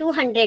200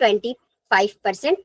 25%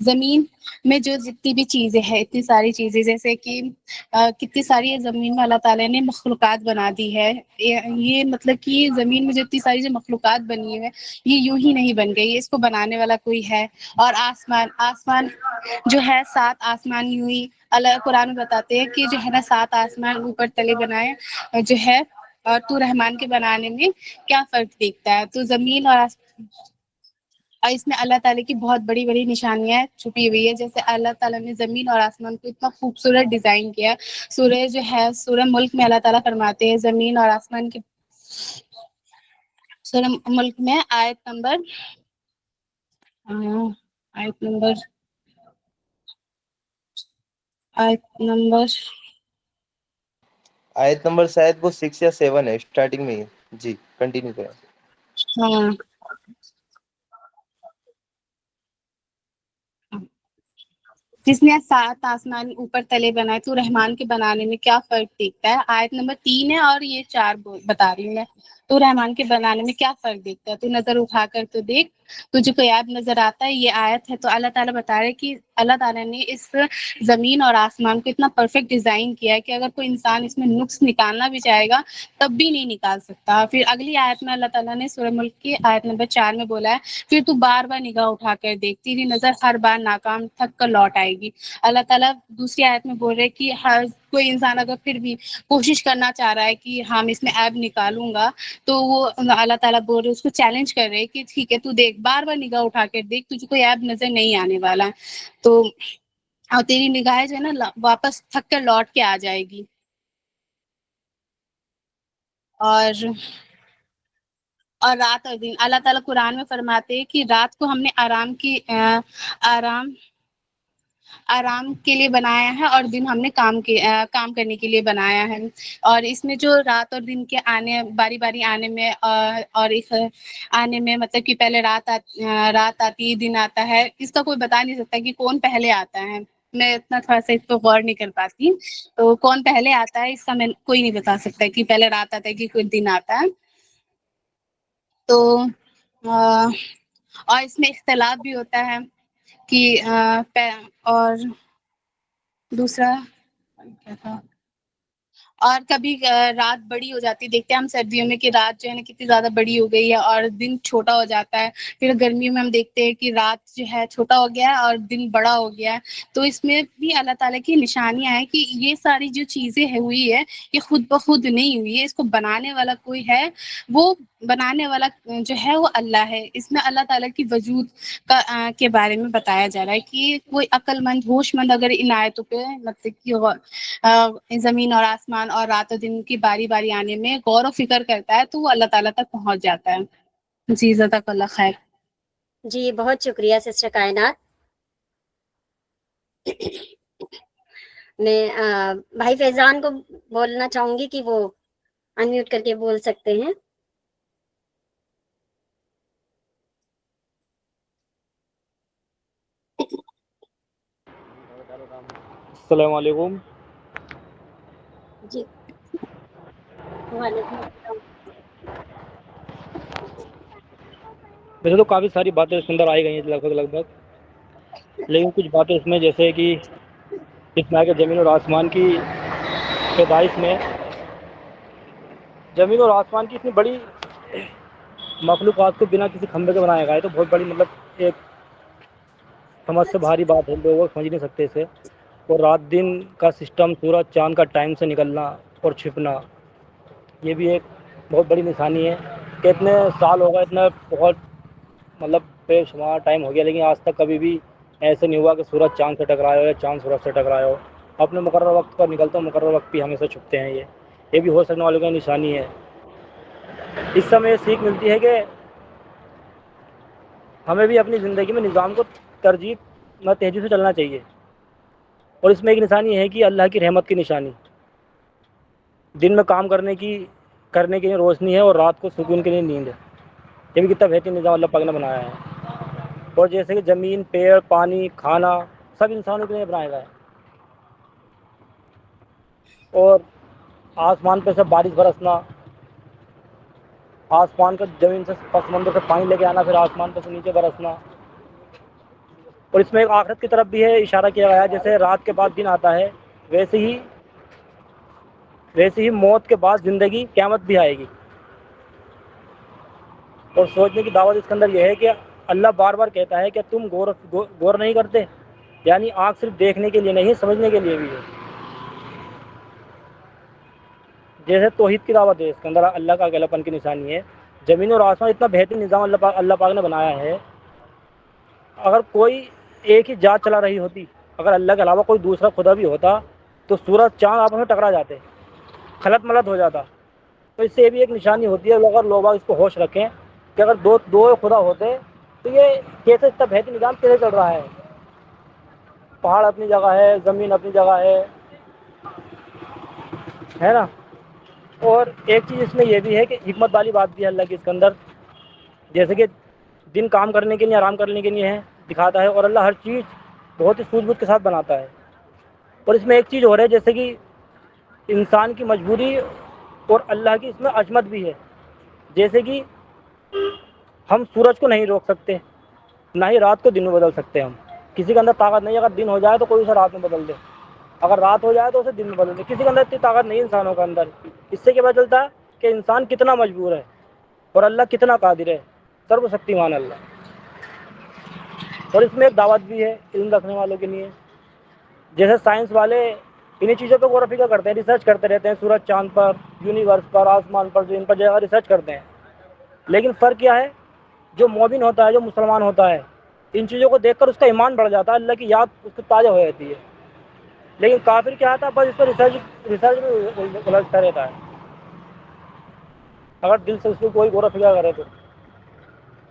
زمین میں جو جتنی بھی چیزیں ہیں، اتنی ساری چیزیں، جیسے کہ کتنی ساری زمین میں اللہ تعالیٰ نے مخلوقات بنا دی ہے. یہ مطلب کہ زمین میں جو اتنی ساری جو مخلوقات بنی ہے یہ یوں ہی نہیں بن گئی، اس کو بنانے والا کوئی ہے. اور آسمان جو ہے 7 آسمان یوں ہی اللہ قرآن میں بتاتے ہیں کہ جو ہے نا 7 آسمان اوپر تلے بنائے جو ہے، اور تو رحمان کے بنانے میں کیا فرق دیکھتا ہے. تو زمین اور اس میں اللہ تعالیٰ کی بہت بڑی بڑی نشانیاں چھپی ہوئی ہے. جیسے اللہ تعالیٰ نے زمین اور آسمان کو اتنا خوبصورت ڈیزائن کیا. سورہ جو ہے سورہ ملک میں اللہ تعالیٰ فرماتے ہیں زمین اور آسمان کے سورہ ملک میں آیت نمبر آیت نمبر شاید وہ 6 یا 7 ہے، اسٹارٹنگ میں ہی. جی کنٹینیو کریں. ہاں جس نے 7 آسمان اوپر تلے بنائے تو رحمان کے بنانے میں کیا فرق دیکھتا ہے. آیت نمبر 3 ہے اور یہ 4 بتا رہی ہوں میں. تو رحمان کے بنانے میں کیا فرق دیکھتا ہے، تو نظر اٹھا کر تو دیکھ، تجھے کوئی عیب نظر آتا ہے. یہ آیت ہے. تو اللہ تعالیٰ بتا رہے کہ اللہ تعالیٰ نے اس زمین اور آسمان کو اتنا پرفیکٹ ڈیزائن کیا ہے کہ اگر کوئی انسان اس میں نقص نکالنا بھی چاہے گا تب بھی نہیں نکال سکتا. پھر اگلی آیت میں اللہ تعالیٰ نے سورہ ملک کی آیت نمبر 4 میں بولا ہے پھر تو بار بار نگاہ اٹھا کر دیکھ، تیری نظر ہر بار ناکام تھک کر لوٹ آئے گی. اللہ تعالیٰ دوسری آیت میں بول رہے کہ ہر کوئی انسان اگر پھر بھی کوشش کرنا چاہ رہا ہے کہ ہم اس میں عیب نکالوں گا، تو وہ اللہ تعالیٰ بول رہے اس کو چیلنج کر رہے کہ ٹھیک ہے تو دیکھ، بار بار نگاہ اٹھا کر دیکھ، تجھے کوئی عیب نظر نہیں آنے والا. تو اور تیری نگاہیں جو ہے نا واپس تھک کر لوٹ کے آ جائے گی. اور رات اور دن اللہ تعالیٰ قرآن میں فرماتے ہیں کہ رات کو ہم نے آرام کے لیے بنایا ہے اور دن ہم نے کام کرنے کے لیے بنایا ہے. اور اس میں جو رات اور دن کے باری باری آنے میں اور اس آنے میں مطلب کہ پہلے رات آتی دن آتا ہے، اس کا کوئی بتا نہیں سکتا کہ کون پہلے آتا ہے. میں اتنا تھوڑا سا اس پہ غور نہیں کر پاتی، تو کون پہلے آتا ہے اس کا میں کوئی نہیں بتا سکتا کہ پہلے رات آتا ہے کہ کوئی دن آتا ہے. تو اور اس میں اختلاف بھی ہوتا ہے کہ اور دوسرا کیا تھا، اور کبھی رات بڑی ہو جاتی ہے. دیکھتے ہیں ہم سردیوں میں کہ رات جو ہے نا کتنی زیادہ بڑی ہو گئی ہے اور دن چھوٹا ہو جاتا ہے. پھر گرمیوں میں ہم دیکھتے ہیں کہ رات جو ہے چھوٹا ہو گیا ہے اور دن بڑا ہو گیا ہے. تو اس میں بھی اللہ تعالیٰ کی نشانیاں ہیں کہ یہ ساری جو چیزیں ہوئی ہے یہ خود بخود نہیں ہوئی ہے، اس کو بنانے والا کوئی ہے. وہ بنانے والا جو ہے وہ اللہ ہے. اس میں اللہ تعالیٰ کی وجود کے بارے میں بتایا جا رہا ہے کہ کوئی عقل مند ہوش مند اگر ان آیتوں پہ مطلب کہ زمین اور آسمان اور رات و دن کی باری باری آنے میں غور و فکر کرتا ہے تو وہ اللہ تعالیٰ تک پہنچ جاتا ہے. جی جزاک اللہ خیر. جی بہت شکریہ سسٹر کائنات. میں بھائی فیضان کو بولنا چاہوں گی کہ وہ انمیوٹ کر کے بول سکتے ہیں. السلام علیکم. جی وعلیکم السلام. ویسے تو کافی ساری باتیں اس کے اندر آئی گئی ہیں لگ بھگ، لیکن کچھ باتیں اس میں جیسے کہ اس میں کہ زمین اور آسمان کی پیدائش میں زمین اور آسمان کی اتنی بڑی مخلوقات کو بنا کسی کھمبے کے بنایا گیا ہے تو بہت بڑی مطلب ایک سمجھ سے بھاری بات ہے، لوگ سمجھ نہیں سکتے اسے. اور رات دن کا سسٹم، سورج چاند کا ٹائم سے نکلنا اور چھپنا، یہ بھی ایک بہت بڑی نشانی ہے کہ اتنے سال ہو گئے، اتنا بہت مطلب بے شمار ٹائم ہو گیا، لیکن آج تک کبھی بھی ایسے نہیں ہوا کہ سورج چاند سے ٹکرایا ہو یا چاند سورج سے ٹکرایا ہو. اپنے مقررہ وقت پر نکلتا، مقررہ وقت بھی ہمیشہ چھپتے ہیں. یہ بھی ہو سکنے والوں کی نشانی ہے. اس سے ہمیں یہ سیکھ ملتی ہے کہ ہمیں بھی اپنی زندگی میں نظام کو ترجیح تیزی سے چلنا چاہیے. اور اس میں ایک نشانی ہے کہ اللہ کی رحمت کی نشانی، دن میں کام کرنے کے لیے روشنی ہے اور رات کو سکون کے لیے نیند ہے. یہ بھی کتنا بہترین نظام اللہ پاک نے بنایا ہے. اور جیسے کہ زمین، پیڑ، پانی، کھانا سب انسانوں کے لیے بنایا گیا ہے. اور آسمان پہ سے بارش برسنا، آسمان کا زمین سے سمندر سے پانی لے کے آنا، پھر آسمان پہ سے نیچے برسنا. اور اس میں ایک آخرت کی طرف بھی ہے اشارہ کیا گیا ہے، جیسے رات کے بعد دن آتا ہے ویسے ہی موت کے بعد زندگی قیامت بھی آئے گی. اور سوچنے کی دعوت اس کے اندر یہ ہے کہ اللہ بار بار کہتا ہے کہ تم غور نہیں کرتے، یعنی آنکھ صرف دیکھنے کے لیے نہیں، سمجھنے کے لیے بھی ہے. جیسے توحید کی دعوت ہے اس کے اندر، اللہ کا اکیلا پن کی نشانی ہے. زمین اور آسمان اتنا بہترین نظام اللہ پاک نے بنایا ہے. اگر کوئی ایک ہی ذات چلا رہی ہوتی، اگر اللہ کے علاوہ کوئی دوسرا خدا بھی ہوتا تو سورج چاند آپس میں ٹکرا جاتے، خلط ملط ہو جاتا. تو اس سے یہ بھی ایک نشانی ہوتی ہے اگر لوگ اس کو ہوش رکھیں کہ اگر دو خدا ہوتے تو یہ کیسے اتنا بہترین نظام کیسے چل رہا ہے. پہاڑ اپنی جگہ ہے، زمین اپنی جگہ ہے نا. اور ایک چیز اس میں یہ بھی ہے کہ حکمت والی بات بھی ہے اللہ کی اس کے اندر، جیسے کہ دن کام کرنے کے لیے، آرام کرنے کے لیے ہے دکھاتا ہے، اور اللہ ہر چیز بہت ہی سوجھ بوجھ کے ساتھ بناتا ہے. اور اس میں ایک چیز اور ہے، جیسے کہ انسان کی مجبوری اور اللہ کی اس میں عظمت بھی ہے. جیسے کہ ہم سورج کو نہیں روک سکتے، نہ ہی رات کو دن میں بدل سکتے. ہم کسی کے اندر طاقت نہیں ہے، اگر دن ہو جائے تو کوئی اسے رات میں بدل دے، اگر رات ہو جائے تو اسے دن میں بدل دے. کسی کے اندر اتنی طاقت نہیں انسانوں کے اندر. اس سے کیا پتہ چلتا ہے کہ انسان کتنا مجبور ہے اور اللہ کتنا قادر ہے، سرو شکتیمان اللہ. اور اس میں ایک دعوت بھی ہے علم رکھنے والوں کے لیے. جیسے سائنس والے انہیں چیزوں پہ غور و فکر کرتے ہیں، ریسرچ کرتے رہتے ہیں، سورج چاند پر، یونیورس پر، آسمان پر، جو ان پر جگہ ریسرچ کرتے ہیں. لیکن فرق کیا ہے، جو مومن ہوتا ہے، جو مسلمان ہوتا ہے، ان چیزوں کو دیکھ کر اس کا ایمان بڑھ جاتا ہے، اللہ کی یاد اس کو تازہ ہو جاتی ہے. لیکن کافر کیا آتا ہے، بس اس پر ریسرچ میں الجھتا رہتا ہے، اگر دل سے اس کو کوئی غور و فکر کرے تو.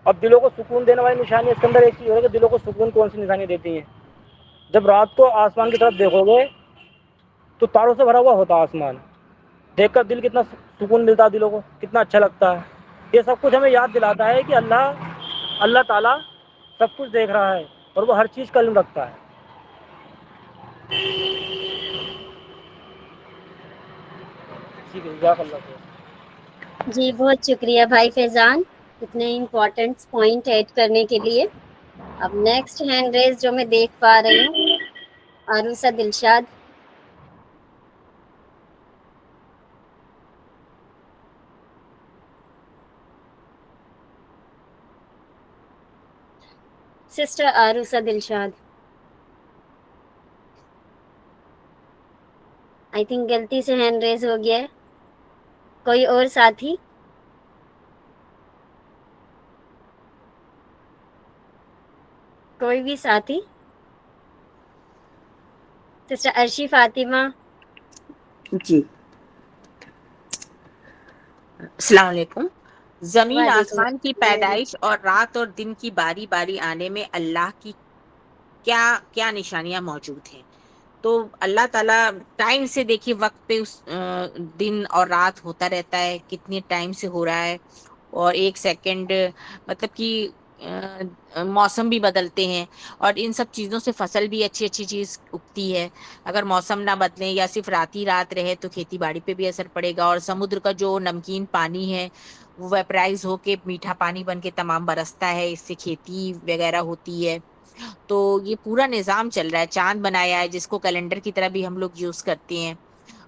اب دلوں کو سکون دینے والی نشانی اس کے اندر ایک چیز ہے کہ دلوں کو سکون کون سی نشانی دیتی ہیں. جب رات کو آسمان کی طرف دیکھو گے تو تاروں سے بھرا ہوا ہوتا آسمان، دیکھ کر دل کتنا سکون ملتا ہے، دلوں کو کتنا اچھا لگتا ہے. یہ سب کچھ ہمیں یاد دلاتا ہے کہ اللہ تعالیٰ سب کچھ دیکھ رہا ہے اور وہ ہر چیز کا علم رکھتا ہے. ٹھیک ہے، جزاک اللہ خیر. جی بہت شکریہ بھائی فیضان اتنے امپورٹنٹ پوائنٹ ایڈ کرنے کے لیے. اب نیکسٹ ہینڈ ریز جو میں دیکھ پا رہی ہوں، Aroosa Dilshad. Sister Aroosa Dilshad, I think غلطی سے ہینڈ ریز ہو گیا ہے. کوئی اور ساتھی؟ کوئی بھی ساتھی؟ سسٹر عرشی فاطمہ. جی السلام علیکم. زمین وعلیکم آسمان کی پیدائش اور رات اور دن کی باری باری آنے میں اللہ کی کیا کیا نشانیاں موجود ہیں. تو اللہ تعالیٰ ٹائم سے دیکھیے وقت پہ دن اور رات ہوتا رہتا ہے، کتنے ٹائم سے ہو رہا ہے. اور ایک سیکنڈ مطلب کہ موسم بھی بدلتے ہیں، اور ان سب چیزوں سے فصل بھی اچھی اچھی چیز اگتی ہے. اگر موسم نہ بدلے یا صرف رات ہی رات رہے تو کھیتی باڑی پہ بھی اثر پڑے گا. اور سمندر کا جو نمکین پانی ہے وہ ویپرائز ہو کے میٹھا پانی بن کے تمام برستا ہے، اس سے کھیتی وغیرہ ہوتی ہے. تو یہ پورا نظام چل رہا ہے. چاند بنایا ہے جس کو کیلنڈر کی طرح بھی ہم لوگ یوز کرتے ہیں،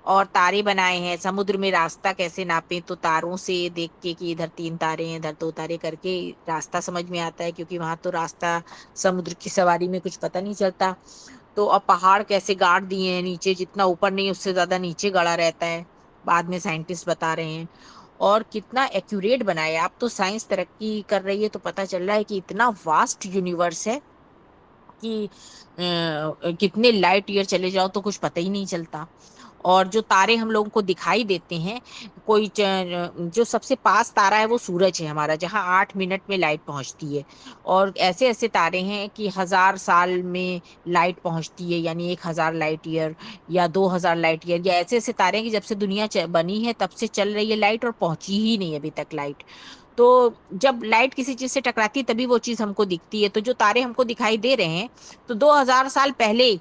اور تارے بنائے ہیں. سمندر میں راستہ کیسے ناپیں تو تاروں سے دیکھ کے کہ ادھر 3 تارے ہیں ادھر 2 تارے کر کے راستہ سمجھ میں آتا ہے، کیونکہ وہاں تو راستہ سمندر کی سواری میں کچھ پتہ نہیں چلتا. تو اب پہاڑ کیسے گاڑ دیے ہیں نیچے، جتنا اوپر نہیں اس سے زیادہ نیچے گڑا رہتا ہے، بعد میں سائنٹسٹ بتا رہے ہیں. اور کتنا ایکوریٹ بنایا. اب تو سائنس ترقی کر رہی ہے تو پتہ چل رہا ہے کہ اتنا واسٹ یونیورس ہے کہ کتنے لائٹ ایئر چلے جاؤ تو کچھ پتہ ہی نہیں چلتا. اور جو تارے ہم لوگوں کو دکھائی دیتے ہیں، کوئی جو سب سے پاس تارا ہے وہ سورج ہے ہمارا، جہاں 8 منٹ میں لائٹ پہنچتی ہے. اور ایسے ایسے تارے ہیں کہ 1000 سال میں لائٹ پہنچتی ہے، یعنی 1000 لائٹ ایئر یا 2000 لائٹ ایئر. یا ایسے ایسے تارے ہیں کہ جب سے دنیا بنی ہے تب سے چل رہی ہے لائٹ اور پہنچی ہی نہیں ابھی تک لائٹ. تو جب لائٹ کسی چیز سے ٹکراتی ہے تبھی وہ چیز ہم کو دکھتی ہے. تو جو تارے ہم کو دکھائی دے رہے ہیں تو 2000 سال پہلے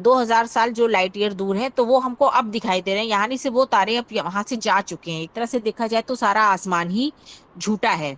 2000 سال جو لائٹ ایئر دور ہے تو وہ ہم کو اب دکھائی دے رہے ہیں. یعنی سے وہ تارے اب وہاں سے جا چکے ہیں. ایک طرح سے دیکھا جائے تو سارا آسمان ہی جھوٹا ہے.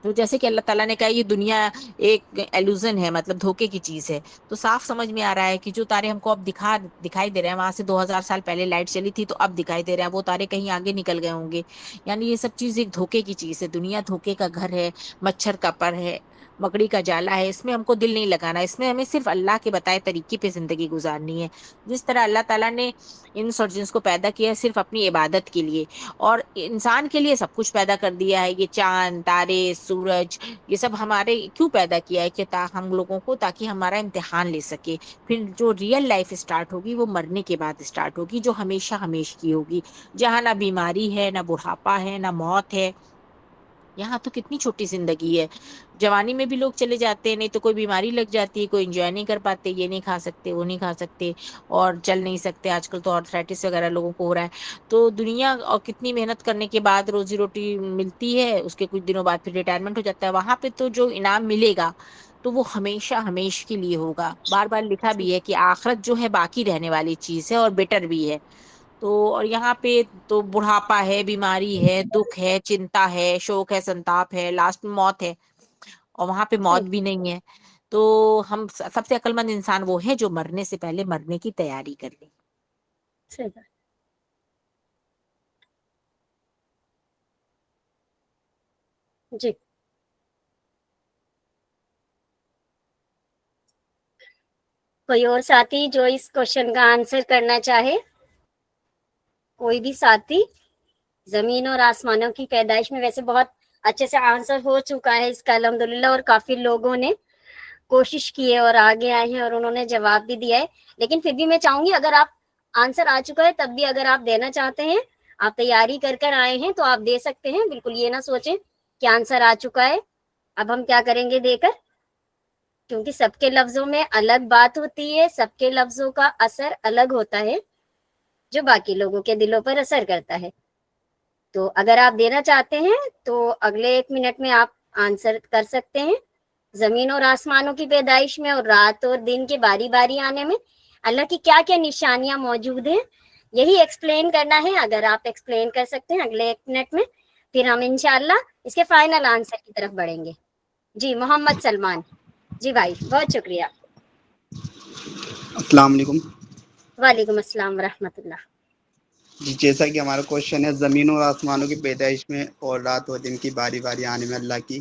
تو جیسے کہ اللہ تعالیٰ نے کہا یہ دنیا ایک ایلوژن ہے، مطلب دھوکے کی چیز ہے، تو صاف سمجھ میں آ رہا ہے کہ جو تارے ہم کو اب دکھائی دے رہے ہیں، وہاں سے 2000 سال پہلے لائٹ چلی تھی تو اب دکھائی دے رہے ہیں، وہ تارے کہیں آگے نکل گئے ہوں گے. یعنی یہ سب چیز ایک دھوکے کی چیز ہے. دنیا دھوکے کا گھر ہے، مچھر کا پر ہے، مکڑی کا جالا ہے. اس میں ہم کو دل نہیں لگانا، اس میں ہمیں صرف اللہ کے بتائے طریقے پہ زندگی گزارنی ہے. جس طرح اللہ تعالیٰ نے انس اور جنس کو پیدا کیا ہے صرف اپنی عبادت کے لیے، اور انسان کے لیے سب کچھ پیدا کر دیا ہے. یہ چاند، تارے، سورج، یہ سب ہمارے کیوں پیدا کیا ہے کہ ہم لوگوں کو تاکہ ہمارا امتحان لے سکے. پھر جو ریئل لائف اسٹارٹ ہوگی وہ مرنے کے بعد اسٹارٹ ہوگی، جو ہمیشہ ہمیشہ کی ہوگی، جہاں نہ بیماری ہے، نہ بڑھاپا ہے، نہ موت ہے. یہاں تو کتنی چھوٹی زندگی ہے، جوانی میں بھی لوگ چلے جاتے ہیں، نہیں تو کوئی بیماری لگ جاتی ہے، کوئی انجوائے نہیں کر پاتے، یہ نہیں کھا سکتے، وہ نہیں کھا سکتے، اور چل نہیں سکتے. آج کل تو آرتھرائٹس وغیرہ لوگوں کو ہو رہا ہے. تو دنیا اور کتنی محنت کرنے کے بعد روزی روٹی ملتی ہے، اس کے کچھ دنوں بعد پھر ریٹائرمنٹ ہو جاتا ہے. وہاں پہ تو جو انعام ملے گا تو وہ ہمیشہ ہمیشہ کے لیے ہوگا. بار بار لکھا بھی ہے کہ آخرت جو ہے باقی رہنے والی چیز ہے اور بیٹر بھی ہے. تو اور یہاں پہ تو بڑھاپا ہے، بیماری ہے، دکھ ہے، چنتا ہے، شوق ہے، سنتاپ ہے، لاسٹ میں موت ہے، اور وہاں پہ موت صحیح بھی نہیں ہے. تو ہم سب سے عقل مند انسان وہ ہے جو مرنے سے پہلے مرنے کی تیاری کر لے. صحیح بات. جی کوئی اور ساتھی جو اس کوشچن کا آنسر کرنا چاہے؟ کوئی بھی ساتھی؟ زمین اور آسمانوں کی پیدائش میں ویسے بہت اچھے سے آنسر ہو چکا ہے اس کا الحمدللہ، اور کافی لوگوں نے کوشش کی ہے اور آگے آئے ہیں اور انہوں نے جواب بھی دیا ہے. لیکن پھر بھی میں چاہوں گی اگر آپ آنسر آ چکا ہے تب بھی اگر آپ دینا چاہتے ہیں، آپ تیاری کر آئے ہیں تو آپ دے سکتے ہیں. بالکل یہ نہ سوچیں کہ آنسر آ چکا ہے اب ہم کیا کریں گے دے کر، کیونکہ سب کے لفظوں میں الگ بات ہوتی ہے، سب کے لفظوں کا اثر الگ ہوتا ہے جو باقی لوگوں کے دلوں پر اثر کرتا ہے. تو اگر آپ دینا چاہتے ہیں تو اگلے 1 منٹ میں آپ آنسر کر سکتے ہیں. زمین اور آسمانوں کی پیدائش میں اور رات اور دن کے باری باری آنے میں اللہ کی کیا کیا نشانیاں موجود ہیں، یہی ایکسپلین کرنا ہے. اگر آپ ایکسپلین کر سکتے ہیں اگلے 1 منٹ میں، پھر ہم انشاءاللہ اس کے فائنل آنسر کی طرف بڑھیں گے. جی محمد سلمان. جی بھائی بہت شکریہ. السلام علیکم. وعلیکم السلام ورحمۃ اللہ. جی جیسا کہ ہمارا کوشچن ہے، زمین اور آسمانوں کی پیدائش میں اور رات و دن کی باری باری آنے میں اللہ کی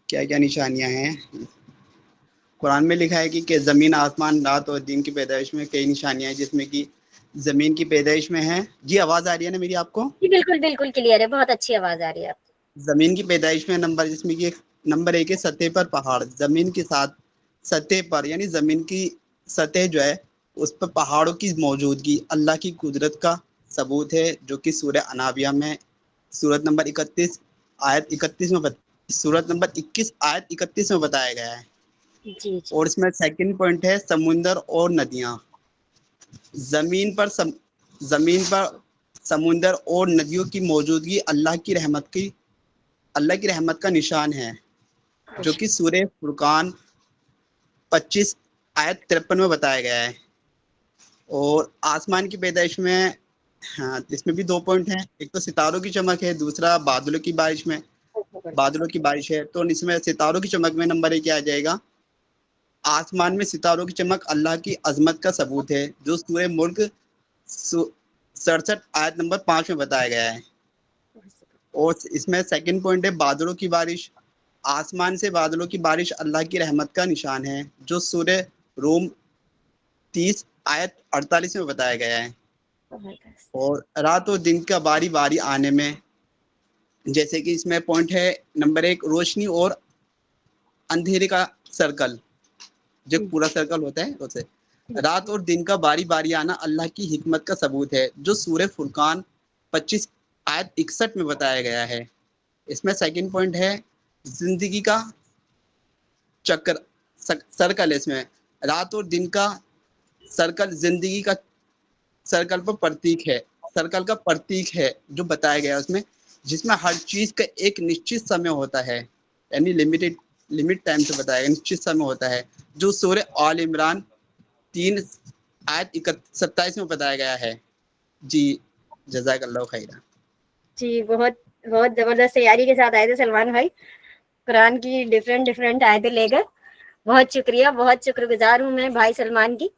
کیا کیا نشانیاں ہیں. قرآن میں لکھا ہے کہ زمین آسمان رات اور دن کی پیدائش میں کئی نشانیاں ہیں، جس میں کہ زمین کی پیدائش میں ہے. جی آواز آ رہی ہے نا میری آپ کو؟ جی بالکل بالکل کلیئر ہے، بہت اچھی آواز آ رہی ہے آپ. زمین کی پیدائش میں جس میں کہ نمبر 1 ہے سطح پر پہاڑ. زمین کے ساتھ سطح پر یعنی زمین کی سطح جو ہے اس پر پہاڑوں کی موجودگی اللہ کی قدرت کا ثبوت ہے، جو کہ سورہ انابیہ میں سورت نمبر 31 آیت 31 میں سورت نمبر 21 آیت 31 میں بتایا گیا ہے. جی جی اور اس میں سیکنڈ پوائنٹ ہے سمندر اور ندیاں. زمین پر سمندر اور ندیوں کی موجودگی اللہ کی رحمت کا نشان ہے، جو کہ سورہ فرقان 25 آیت 53 میں بتایا گیا ہے. اور آسمان کی پیدائش میں اس میں بھی 2 پوائنٹ ہیں. ایک تو ستاروں کی چمک ہے، دوسرا بادلوں کی بارش ہے. تو اس میں ستاروں کی چمک میں نمبر 1 کیا آ جائے گا؟ آسمان میں ستاروں کی چمک اللہ کی عظمت کا ثبوت ہے، جو سورہ ملک 67 آیت نمبر 5 میں بتایا گیا ہے. اور اس میں سیکنڈ پوائنٹ ہے بادلوں کی بارش. آسمان سے بادلوں کی بارش اللہ کی رحمت کا نشان ہے، جو سورہ روم 30 آیت 48 میں بتایا گیا ہے. اور رات اور دن کا باری باری آنے میں، جیسے کہ اس میں پوائنٹ ہے نمبر 1 روشنی اور اندھیرے کا سرکل، جو پورا سرکل ہوتا ہے اسے. رات اور دن کا باری باری آنا اللہ کی حکمت کا ثبوت ہے، جو سورہ فرقان 25 آیت 61 میں بتایا گیا ہے. اس میں سیکنڈ پوائنٹ ہے زندگی کا چکر سرکل. اس میں رات اور دن کا سرکل زندگی کا سرکل کا پرتیک ہے جو بتایا گیا اس میں، جس میں ہر چیز کا ایک نشچت سمے ہوتا ہے، یعنی لمٹ ٹائم سے بتایا گیا، نشچت سمے ہوتا ہے، جو سورہ آل عمران 3 آیت 27 میں بتایا گیا ہے. جی جزاک اللہ خیرہ. جی بہت بہت زبردست تیاری کے ساتھ آئے تھے سلمان بھائی. قرآن کی ڈفرینٹ آیتیں لے کر. بہت شکریہ, بہت شکر گزار ہوں میں بھائی سلمان کی.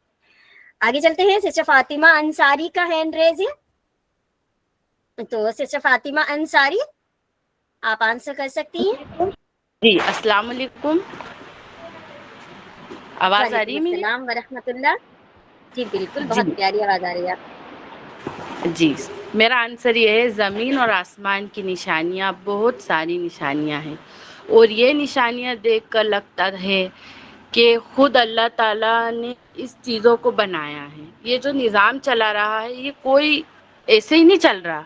آگے چلتے ہیں. سسٹر فاطمہ انصاری کا ہینڈ ریز ہے, تو سسٹر فاطمہ انصاری آپ آنسر کر سکتی ہیں. جی السلام علیکم. آواز آ رہی وعلیکم ہے میری؟ السلام ورحمۃ اللہ. جی بالکل, جی بہت پیاری آواز آ رہی ہے. جی میرا آنسر یہ ہے, زمین اور آسمان کی نشانیاں بہت ساری نشانیاں ہیں, اور یہ نشانیاں دیکھ کر لگتا ہے کہ خود اللہ تعالیٰ نے اس چیزوں کو بنایا ہے. یہ جو نظام چلا رہا ہے یہ کوئی ایسے ہی نہیں چل رہا,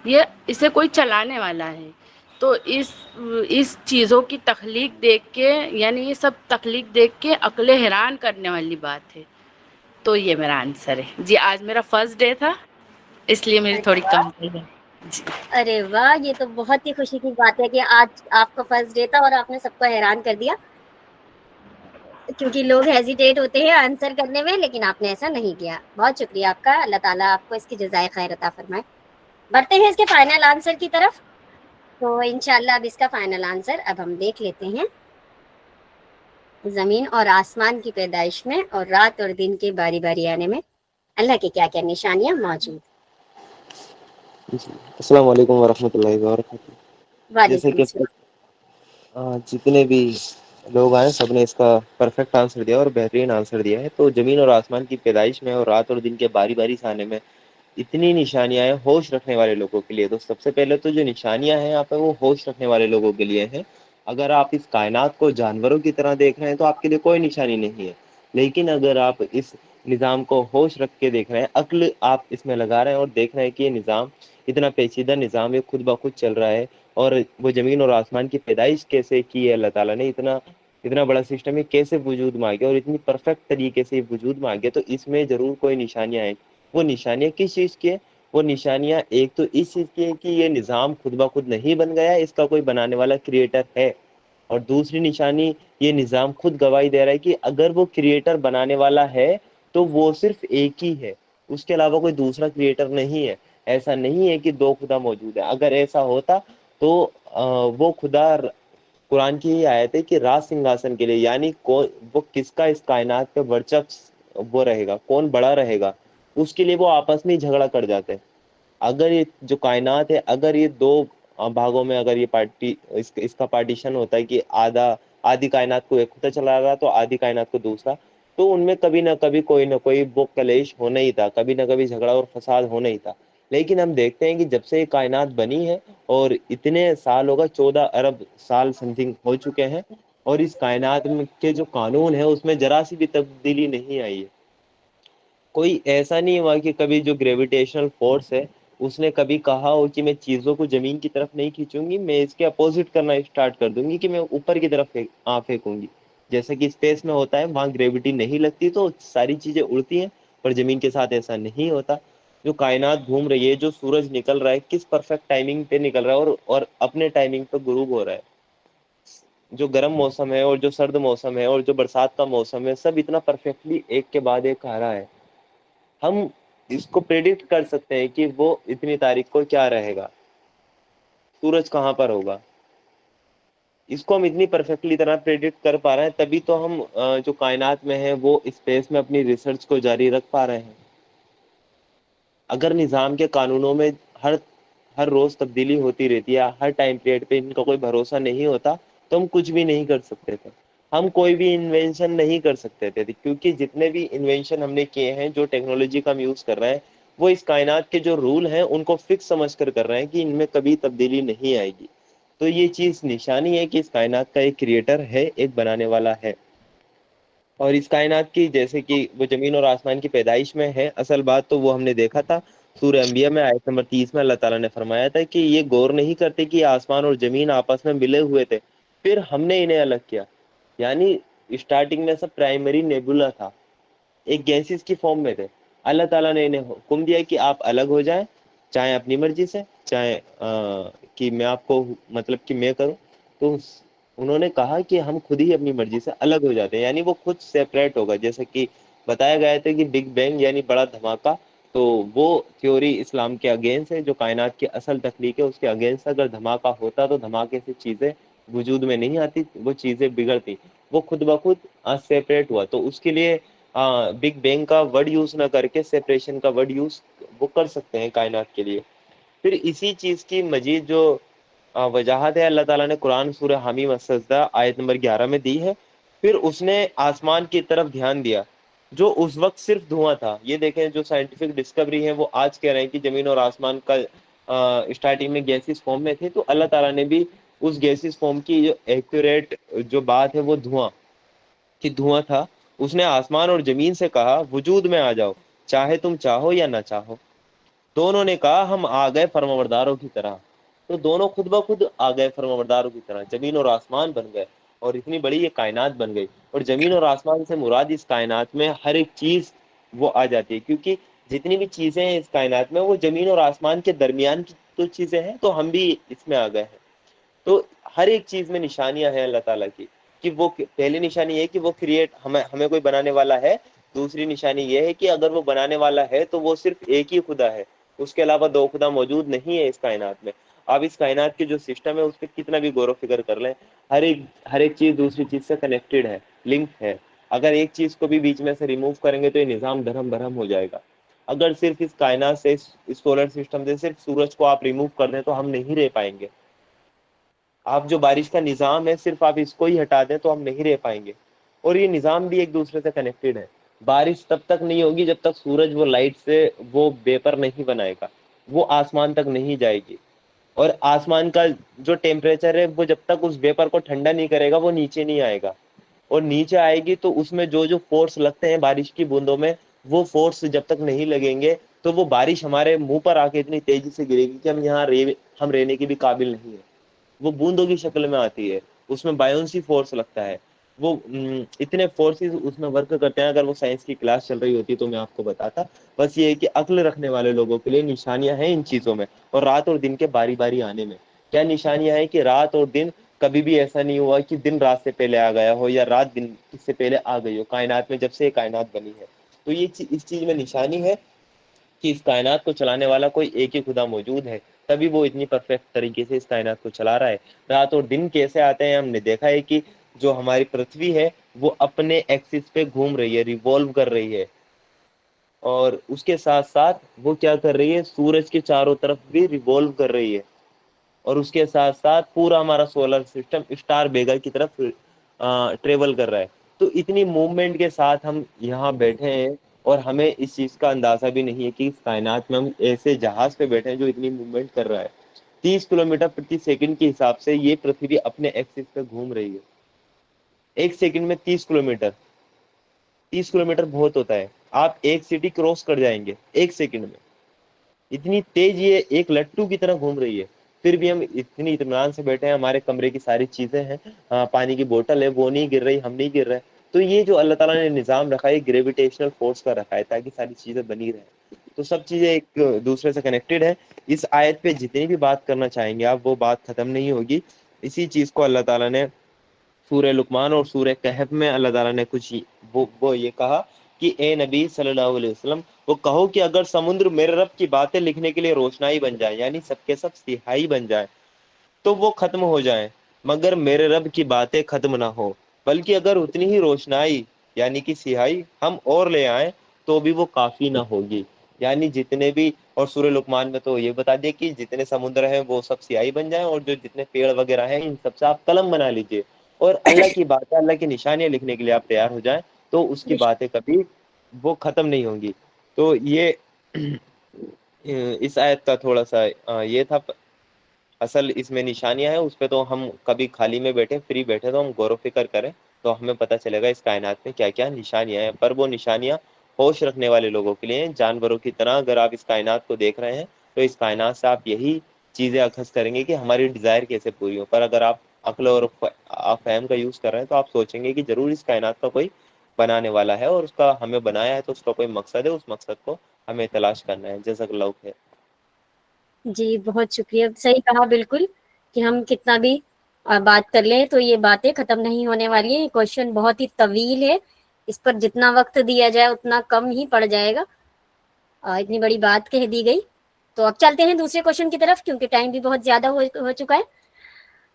یہ اسے کوئی چلانے والا ہے. تو اس چیزوں کی تخلیق دیکھ کے, یعنی یہ سب تخلیق دیکھ کے عقل حیران کرنے والی بات ہے. تو یہ میرا آنسر ہے. جی آج میرا فرسٹ ڈے تھا, اس لیے میری تھوڑی کم ہے. جی ارے واہ, یہ تو بہت ہی خوشی کی بات ہے کہ آج آپ کا فرسٹ ڈے تھا اور آپ نے سب کو حیران کر دیا, کیونکہ لوگ ہیزیٹیٹ ہوتے ہیں آنسر کرنے میں, لیکن آپ نے ایسا نہیں کیا. بہت شکریہ آپ کا, اللہ تعالیٰ آپ کو اس کی جزائے خیر عطا فرمائے. بڑھتے ہیں اس کے فائنل آنسر کی طرف. تو انشاءاللہ اب اس کا فائنل آنسر اب ہم دیکھ لیتے ہیں. زمین اور آسمان کی پیدائش میں اور رات اور دن کے باری باری آنے میں اللہ کی کیا کیا نشانیاں موجود. جی السلام علیکم ورحمۃ اللہ وبرکاتہ. جیسے وعلیکم کہ السلام. جتنے بھی لوگ آئے سب نے اس کا پرفیکٹ آنسر دیا اور بہترین آنسر دیا ہے. تو زمین اور آسمان کی پیدائش میں اور رات اور دن کے باری باری سے آنے میں اتنی نشانیاں ہیں ہوش رکھنے والے لوگوں کے لیے. تو سب سے پہلے تو جو نشانیاں ہیں یہاں پہ وہ ہوش رکھنے والے لوگوں کے لیے ہیں. اگر آپ اس کائنات کو جانوروں کی طرح دیکھ رہے ہیں تو آپ کے لیے کوئی نشانی نہیں ہے, لیکن اگر آپ اس نظام کو ہوش رکھ کے دیکھ رہے ہیں, عقل آپ اس میں لگا رہے ہیں اور دیکھ رہے ہیں کہ یہ نظام اتنا پیچیدہ نظام ہے, خود بخود چل رہا ہے, اور وہ زمین اور آسمان کی پیدائش کیسے کی ہے اللہ تعالیٰ نے, اتنا بڑا سسٹم ہے کیسے وجود میں آ گیا اور اتنی پرفیکٹ طریقے سے وجود میں آ گیا. تو اس میں ضرور کوئی نشانیاں ہیں. وہ نشانیاں کس چیز کی ہے؟ وہ نشانیاں ایک تو اس چیز کی ہے کہ یہ نظام خود بخود نہیں بن گیا, اس کا کوئی بنانے والا کریٹر ہے. اور دوسری نشانی, یہ نظام خود گواہی دے رہا ہے کہ اگر وہ کریٹر بنانے والا ہے تو وہ صرف ایک ہی ہے, اس کے علاوہ کوئی دوسرا کریٹر نہیں ہے. ایسا نہیں ہے کہ دو خدا موجود ہے. اگر ایسا ہوتا تو وہ خدا, قرآن کی ہی آیت ہے کہ راج سنگھاسن کے لیے, یعنی وہ کس کا اس کائنات پہ ورچسو وہ رہے گا, کون بڑا رہے گا, اس کے لیے وہ آپس میں جھگڑا کر جاتے ہیں. اگر یہ جو کائنات ہے, اگر یہ دو بھاگوں میں اگر یہ اس کا پارٹیشن ہوتا ہے کہ آدھی کائنات کو ایک خطہ چلا رہا تو آدھی کائنات کو دوسرا, تو ان میں کبھی نہ کبھی کوئی نہ کوئی وہ کلیش ہونا ہی تھا, کبھی نہ کبھی جھگڑا اور فساد ہونا ہی تھا. لیکن ہم دیکھتے ہیں کہ جب سے یہ کائنات بنی ہے اور اتنے سال ہوگا, 14 ارب سال سم تھنگ ہو چکے ہیں, اور اس کائنات کے جو قانون ہے اس میں ذرا سی بھی تبدیلی نہیں آئی ہے. کوئی ایسا نہیں ہوا کہ کبھی جو گریویٹیشنل فورس ہے اس نے کبھی کہا ہو کہ میں چیزوں کو زمین کی طرف نہیں کھینچوں گی, میں اس کے اپوزٹ کرنا اسٹارٹ کر دوں گی کہ میں اوپر کی طرف پھینکوں گی. جیسا کہ اسپیس میں ہوتا ہے, وہاں گریوٹی نہیں لگتی تو ساری چیزیں اڑتی ہیں, پر زمین کے ساتھ ایسا نہیں ہوتا. جو کائنات گھوم رہی ہے, جو سورج نکل رہا ہے کس پرفیکٹ ٹائمنگ پہ نکل رہا ہے اور اپنے ٹائمنگ پہ غروب ہو رہا ہے. جو گرم موسم ہے اور جو سرد موسم ہے اور جو برسات کا موسم ہے, سب اتنا پرفیکٹلی ایک کے بعد ایک آ رہا ہے. ہم اس کو پریڈکٹ کر سکتے ہیں کہ وہ اتنی تاریخ کو کیا رہے گا, سورج کہاں پر ہوگا, اس کو ہم اتنی پرفیکٹلی طرح پریڈکٹ کر پا رہے ہیں. تبھی تو ہم جو کائنات میں ہے وہ اسپیس میں اپنی ریسرچ کو جاری رکھ پا رہے ہیں. اگر نظام کے قانونوں میں ہر روز تبدیلی ہوتی رہتی ہے, ہر ٹائم پیریڈ پہ ان کا کوئی بھروسہ نہیں ہوتا, تو ہم کچھ بھی نہیں کر سکتے تھے. ہم کوئی بھی انوینشن نہیں کر سکتے تھے, کیونکہ جتنے بھی انوینشن ہم نے کیے ہیں, جو ٹیکنالوجی کا ہم یوز کر رہے ہیں, وہ اس کائنات کے جو رول ہیں ان کو فکس سمجھ کر رہے ہیں کہ ان میں کبھی تبدیلی نہیں آئے گی. تو یہ چیز نشانی ہے کہ اس کائنات کا ایک کریٹر ہے, ایک بنانے والا ہے. اور اس کائنات کی جیسے کہ وہ زمین اور آسمان کی پیدائش میں ہے اصل بات, تو وہ ہم نے دیکھا تھا سورہ انبیاء میں آیت نمبر 30 میں. اللہ تعالیٰ نے فرمایا تھا کہ یہ غور نہیں کرتے کہ آسمان اور زمین آپس میں ملے ہوئے تھے, پھر ہم نے انہیں الگ کیا. یعنی اسٹارٹنگ میں سب پرائمری نیبولا تھا, ایک گیسز کی فارم میں تھے. اللہ تعالیٰ نے انہیں حکم دیا کہ آپ الگ ہو جائیں, چاہے اپنی مرضی سے, چاہے کہ میں آپ کو مطلب کہ میں کروں. تو انہوں نے کہا کہ ہم خود ہی اپنی مرضی سے الگ ہو جاتے ہیں, یعنی وہ خود سیپریٹ ہوگا. جیسے کہ بتایا گیا تھا کہ بگ بینگ یعنی بڑا دھماکہ, تو وہ تھیوری اسلام کے اگینسٹ ہے. جو کائنات کی اصل تخلیق ہے اس کے اگینسٹ اگر دھماکہ ہوتا تو دھماکے سے چیزیں وجود میں نہیں آتی وہ چیزیں بگڑتی، وہ خود بخود سیپریٹ ہوا. تو اس کے لیے بگ بینگ کا ورڈ یوز نہ کر کے سیپریشن کا ورڈ یوز وہ کر سکتے ہیں کائنات کے لیے. پھر اسی چیز کی مزید جو وجاہت ہے اللہ تعالیٰ نے قرآن سورہ حمیم السجدہ آیت نمبر 11 میں دی ہے. پھر اس نے آسمان کی طرف دھیان دیا جو اس وقت صرف دھواں تھا. یہ دیکھیں جو سائنٹیفک ڈسکوری ہے وہ آج کہہ رہے ہیں کہ زمین اور آسمان کا اسٹارٹنگ میں گیسز فارم میں تھے، تو اللہ تعالیٰ نے بھی اس گیسز فارم کی جو ایکوریٹ جو بات ہے وہ دھواں کہ دھواں تھا. اس نے آسمان اور زمین سے کہا وجود میں آ جاؤ چاہے تم چاہو یا نہ چاہو. دونوں نے کہا ہم آ گئے فرمانبرداروں کی طرح. تو دونوں خود بخود آ گئے فرمانبرداروں کی طرح، زمین اور آسمان بن گئے اور اتنی بڑی یہ کائنات بن گئی. اور زمین اور آسمان سے مراد اس کائنات میں ہر ایک چیز وہ آ جاتی ہے، کیونکہ جتنی بھی چیزیں ہیں اس کائنات میں وہ زمین اور آسمان کے درمیان کی تو چیزیں ہیں، تو ہم بھی اس میں آ گئے ہیں. تو ہر ایک چیز میں نشانیاں ہیں اللہ تعالیٰ کی کہ وہ پہلی نشانی ہے کہ وہ کریٹ ہمیں کوئی بنانے والا ہے. دوسری نشانی یہ ہے کہ اگر وہ بنانے والا ہے تو وہ صرف ایک ہی خدا ہے، اس کے علاوہ دو خدا موجود نہیں ہے اس کائنات میں. آپ اس کائنات کے جو سسٹم ہے اس پہ کتنا بھی غور و فکر کر لیں، ہر ایک چیز دوسری چیز سے کنیکٹڈ ہے، لنک ہے. اگر ایک چیز کو بھی بیچ میں سے ریموو کریں گے تو یہ نظام دھرم بھرم ہو جائے گا. اگر صرف اس کائنات سے اس سولر سسٹم سے صرف سورج کو آپ ریموو کر دیں تو ہم نہیں رہ پائیں گے. آپ جو بارش کا نظام ہے صرف آپ اس کو ہی ہٹا دیں تو ہم نہیں رہ پائیں گے. اور یہ نظام بھی ایک دوسرے سے کنیکٹڈ ہے. بارش تب تک نہیں ہوگی جب تک سورج وہ لائٹ سے وہ ویپر نہیں بنائے گا، وہ آسمان تک نہیں جائے گی. اور آسمان کا جو ٹیمپریچر ہے وہ جب تک اس ویپر کو ٹھنڈا نہیں کرے گا وہ نیچے نہیں آئے گا. اور نیچے آئے گی تو اس میں جو فورس لگتے ہیں بارش کی بوندوں میں، وہ فورس جب تک نہیں لگیں گے تو وہ بارش ہمارے منہ پر آ کے اتنی تیزی سے گرے گی کہ ہم رہنے کے بھی قابل نہیں ہے. وہ بوندوں کی شکل میں آتی ہے، اس میں بایونسی فورس لگتا ہے. وہ اتنے فورسز اس میں ورک کرتے ہیں. اگر وہ سائنس کی کلاس چل رہی ہوتی تو میں آپ کو بتاتا. بس یہ ہے کہ عقل رکھنے والے لوگوں کے لیے نشانیاں ہیں ان چیزوں میں. اور رات اور دن کے باری باری آنے میں کیا نشانیاں ہیں کہ رات اور دن کبھی بھی ایسا نہیں ہوا کہ دن رات سے پہلے آ گیا ہو یا رات دن سے پہلے آ گئی ہو کائنات میں جب سے یہ کائنات بنی ہے. تو یہ اس چیز میں نشانی ہے کہ اس کائنات کو چلانے والا کوئی ایک ہی خدا موجود ہے، تبھی وہ اتنی پرفیکٹ طریقے سے اس کائنات کو چلا رہا ہے. رات اور دن کیسے آتے ہیں ہم نے دیکھا ہے کہ جو ہماری پرتھوی ہے وہ اپنے ایکسس پہ گھوم رہی ہے، ریوالو کر رہی ہے. اور اس کے ساتھ ساتھ وہ کیا کر رہی ہے، سورج کے چاروں طرف بھی ریوالو کر رہی ہے. اور اس کے ساتھ ساتھ پورا ہمارا سولر سسٹم اسٹار بیگر کی طرف ٹریول کر رہا ہے. تو اتنی موومنٹ کے ساتھ ہم یہاں بیٹھے ہیں اور ہمیں اس چیز کا اندازہ بھی نہیں ہے کہ اس کائنات میں ہم ایسے جہاز پہ بیٹھے ہیں جو اتنی موومنٹ کر رہا ہے. 30 کلومیٹر پرتی سیکنڈ کے حساب سے یہ پرتھوی اپنے ایکسس پہ گھوم رہی ہے. ایک سیکنڈ میں 30 کلومیٹر بہت ہوتا ہے. آپ ایک سٹی کراس کر جائیں گے ایک سیکنڈ میں، اتنی تیز یہ ایک لٹو کی طرح گھوم رہی ہے. پھر بھی ہم اتنی اطمینان سے بیٹھے ہیں، ہمارے کمرے کی ساری چیزیں ہیں، پانی کی بوتل ہے وہ نہیں گر رہی، ہم نہیں گر رہے. تو یہ جو اللہ تعالیٰ نے نظام رکھا ہے گریویٹیشنل فورس کا رکھا ہے تاکہ ساری چیزیں بنی رہیں. تو سب چیزیں ایک دوسرے سے کنیکٹڈ ہے. اس آیت پہ جتنی بھی بات کرنا چاہیں گے آپ وہ بات ختم نہیں ہوگی. اسی چیز کو اللہ تعالیٰ نے سورہ لقمان اور سورہ کہف میں اللہ تعالیٰ نے کچھ وہ یہ کہا کہ اے نبی صلی اللہ علیہ وسلم وہ کہو کہ اگر سمندر میرے رب کی باتیں لکھنے کے لیے روشنائی بن جائے، یعنی سب کے سب سیاہی بن جائے تو وہ ختم ہو جائیں، مگر میرے رب کی باتیں ختم نہ ہو. بلکہ اگر اتنی ہی روشنائی یعنی کہ سیاہی ہم اور لے آئیں تو بھی وہ کافی نہ ہوگی. یعنی جتنے بھی، اور سورہ لقمان میں تو یہ بتا دیا کہ جتنے سمندر ہیں وہ سب سیاہی بن جائیں اور جو جتنے پیڑ وغیرہ ہیں ان سب سے آپ قلم بنا لیجئے اور اللہ کی باتیں، اللہ کی نشانیاں لکھنے کے لیے آپ تیار ہو جائیں تو اس کی باتیں کبھی وہ ختم نہیں ہوں گی. تو یہ اس آیت کا تھوڑا سا یہ تھا. اصل اس میں نشانیاں ہیں، اس پہ تو ہم کبھی خالی میں بیٹھے فری بیٹھے تو ہم غور و فکر کریں تو ہمیں پتہ چلے گا اس کائنات میں کیا کیا نشانیاں ہیں. پر وہ نشانیاں ہوش رکھنے والے لوگوں کے لیے، جانوروں کی طرح اگر آپ اس کائنات کو دیکھ رہے ہیں تو اس کائنات سے آپ یہی چیزیں اخذ کریں گے کہ ہماری ڈیزائر کیسے پوری ہو. پر اگر آپ عقل اور فہم کا یوز کر رہے ہیں تو آپ سوچیں گے کہ ضرور اس کائنات کا کوئی بنانے والا ہے اور اس کا ہمیں بنایا ہے تو اس کا کوئی مقصد ہے، اس مقصد کو ہمیں تلاش کرنا ہے. جزاک اللہ خیر. جی بہت شکریہ، صحیح کہا بالکل کہ ہم کتنا بھی بات کر لیں تو یہ باتیں ختم نہیں ہونے والی ہیں. یہ کوشچن بہت ہی طویل ہے، اس پر جتنا وقت دیا جائے اتنا کم ہی پڑ جائے گا. اتنی بڑی بات کہہ دی گئی. تو اب چلتے ہیں دوسرے کوشچن کی طرف کیونکہ ٹائم بھی بہت زیادہ ہو چکا ہے.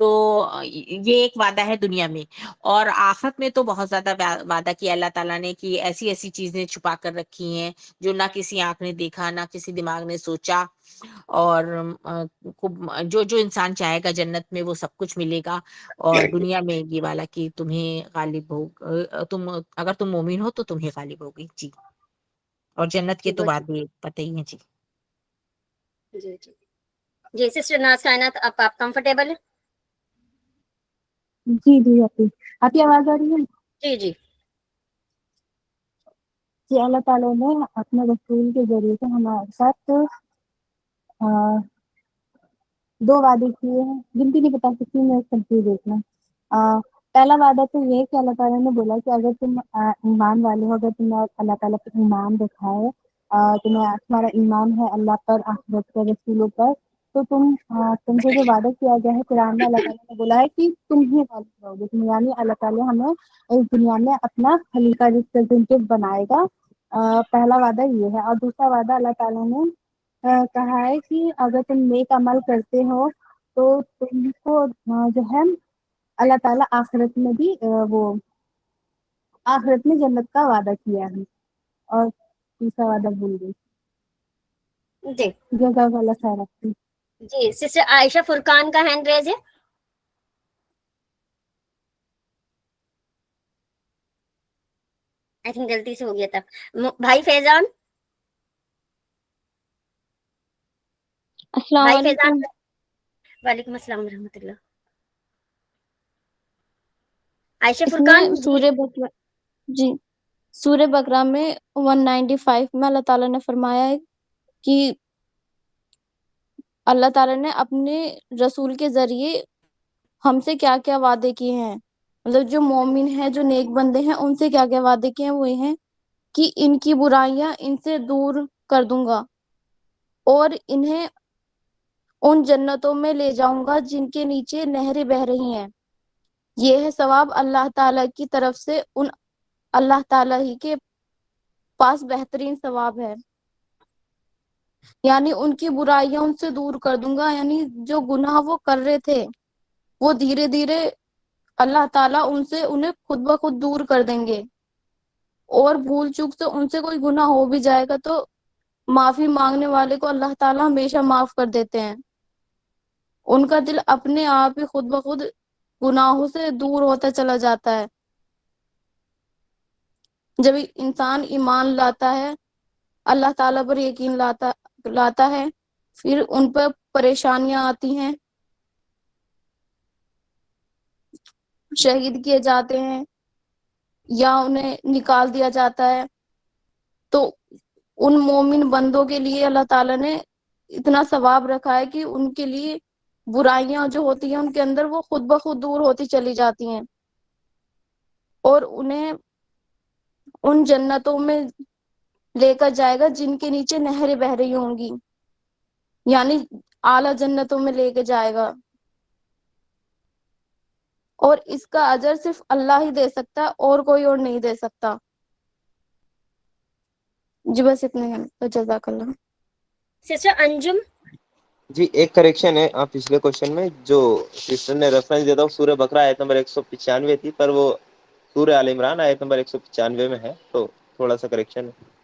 تو یہ ایک وعدہ ہے دنیا میں، اور آخرت میں تو بہت زیادہ وعدہ کیا اللہ تعالیٰ نے کہ ایسی ایسی چیزیں چھپا کر رکھی ہیں جو نہ کسی آنکھ نے دیکھا، نہ کسی دماغ نے سوچا، اور جو جو انسان چاہے گا جنت میں وہ سب کچھ ملے گا، اور دنیا میں یہ والا کہ تمہیں غالب ہو، تم اگر تم مومن ہو تو تمہیں غالب ہوگی جی، اور جنت کے تو بہت وعدے پتہ ہی ہیں جی۔ جی جی جی سسٹر ناز کائنات، آپ کمفرٹیبل ہیں؟ جی جی آپ کی آواز آ رہی ہے؟ جی جی جی، اللہ تعالیٰ نے اپنے رسول کے ذریعے سے ہمارے ساتھ دو وعدے کیے ہیں، گنتی نہیں بتا سکتی میں، کنفیوز دیکھنا۔ پہلا وعدہ تو یہ کہ اللہ تعالیٰ نے بولا کہ اگر تم ایمان والے ہو، اگر تم اللہ تعالیٰ پر ایمان دکھائے، تمہارا ایمان ہے اللہ پر، آخرت پر، رسولوں پر، تو تم سے جو وعدہ کیا گیا ہے قرآن میں، اللہ تعالیٰ نے بولا ہے کہ تم ہی غالب رہو گے، یعنی اللہ تعالیٰ ہمیں اس دنیا میں اپنا خلیفہ ریپرزینٹیو بنائے گا۔ پہلا وعدہ یہ ہے، اور دوسرا وعدہ اللہ تعالیٰ نے کہا ہے کہ اگر تم نیک عمل کرتے ہو تو تم کو جو ہے اللہ تعالیٰ آخرت میں بھی آخرت میں جنت کا وعدہ کیا ہے۔ اور تیسرا وعدہ بھول گئی، جی جزاک اللہ خیر آپ کی۔ جی سسٹر عائشہ فرقان کا ہینڈ ریز ہے۔ آئی تھنک غلطی سے ہو گیا تھا۔ بھائی فیضان، السلام بھائی علیکم۔ فیضان، وعلیکم السلام ورحمۃ اللہ۔ عائشہ اس میں فرقان سورہ بقرہ، جی سورہ بقرہ میں 195 میں اللہ تعالیٰ نے فرمایا ہے کہ اللہ تعالیٰ نے اپنے رسول کے ذریعے ہم سے کیا کیا وعدے کیے ہیں، مطلب جو مومن ہیں، جو نیک بندے ہیں، ان سے کیا کیا وعدے کیے ہیں، وہ یہ ہیں کہ ان کی برائیاں ان سے دور کر دوں گا، اور انہیں ان جنتوں میں لے جاؤں گا جن کے نیچے نہریں بہہ رہی ہیں۔ یہ ہے ثواب اللہ تعالیٰ کی طرف سے، ان اللہ تعالیٰ ہی کے پاس بہترین ثواب ہے، یعنی ان کی برائیاں ان سے دور کر دوں گا، یعنی جو گناہ وہ کر رہے تھے وہ دھیرے دھیرے اللہ تعالیٰ انہیں خود بخود دور کر دیں گے، اور بھول چوک سے ان سے کوئی گناہ ہو بھی جائے گا تو معافی مانگنے والے کو اللہ تعالیٰ ہمیشہ معاف کر دیتے ہیں، ان کا دل اپنے آپ ہی خود بخود گناہوں سے دور ہوتا چلا جاتا ہے۔ جب انسان ایمان لاتا ہے، اللہ تعالیٰ پر یقین لاتا ہے، پھر ان پر پریشانیاں آتی ہیں، شہید کیے جاتے ہیں یا انہیں نکال دیا جاتا ہے، تو ان مومن بندوں کے لیے اللہ تعالیٰ نے اتنا ثواب رکھا ہے کہ ان کے لیے برائیاں جو ہوتی ہیں ان کے اندر وہ خود بخود دور ہوتی چلی جاتی ہیں، اور انہیں ان جنتوں میں لے کر جائے گا جن کے نیچے نہریں بہہ رہی ہوں گی، یعنی اعلیٰ جنتوں میں لے کے جائے گا، اور اس کا اجر صرف اللہ ہی دے سکتا ہے اور کوئی اور نہیں دے سکتا۔ جی بس اتنے ہیں، جزاک اللہ۔ سسٹر انجم، جی ایک کریکشن ہے، آپ پچھلے کوشچن میں جو سسٹر نے ریفرنس دیا تھا سورہ بقرہ آیت نمبر 195 تھی، پر وہ سورہ آل عمران آیت نمبر 195 میں ہے، تو تھوڑا سا کریکشن ہے۔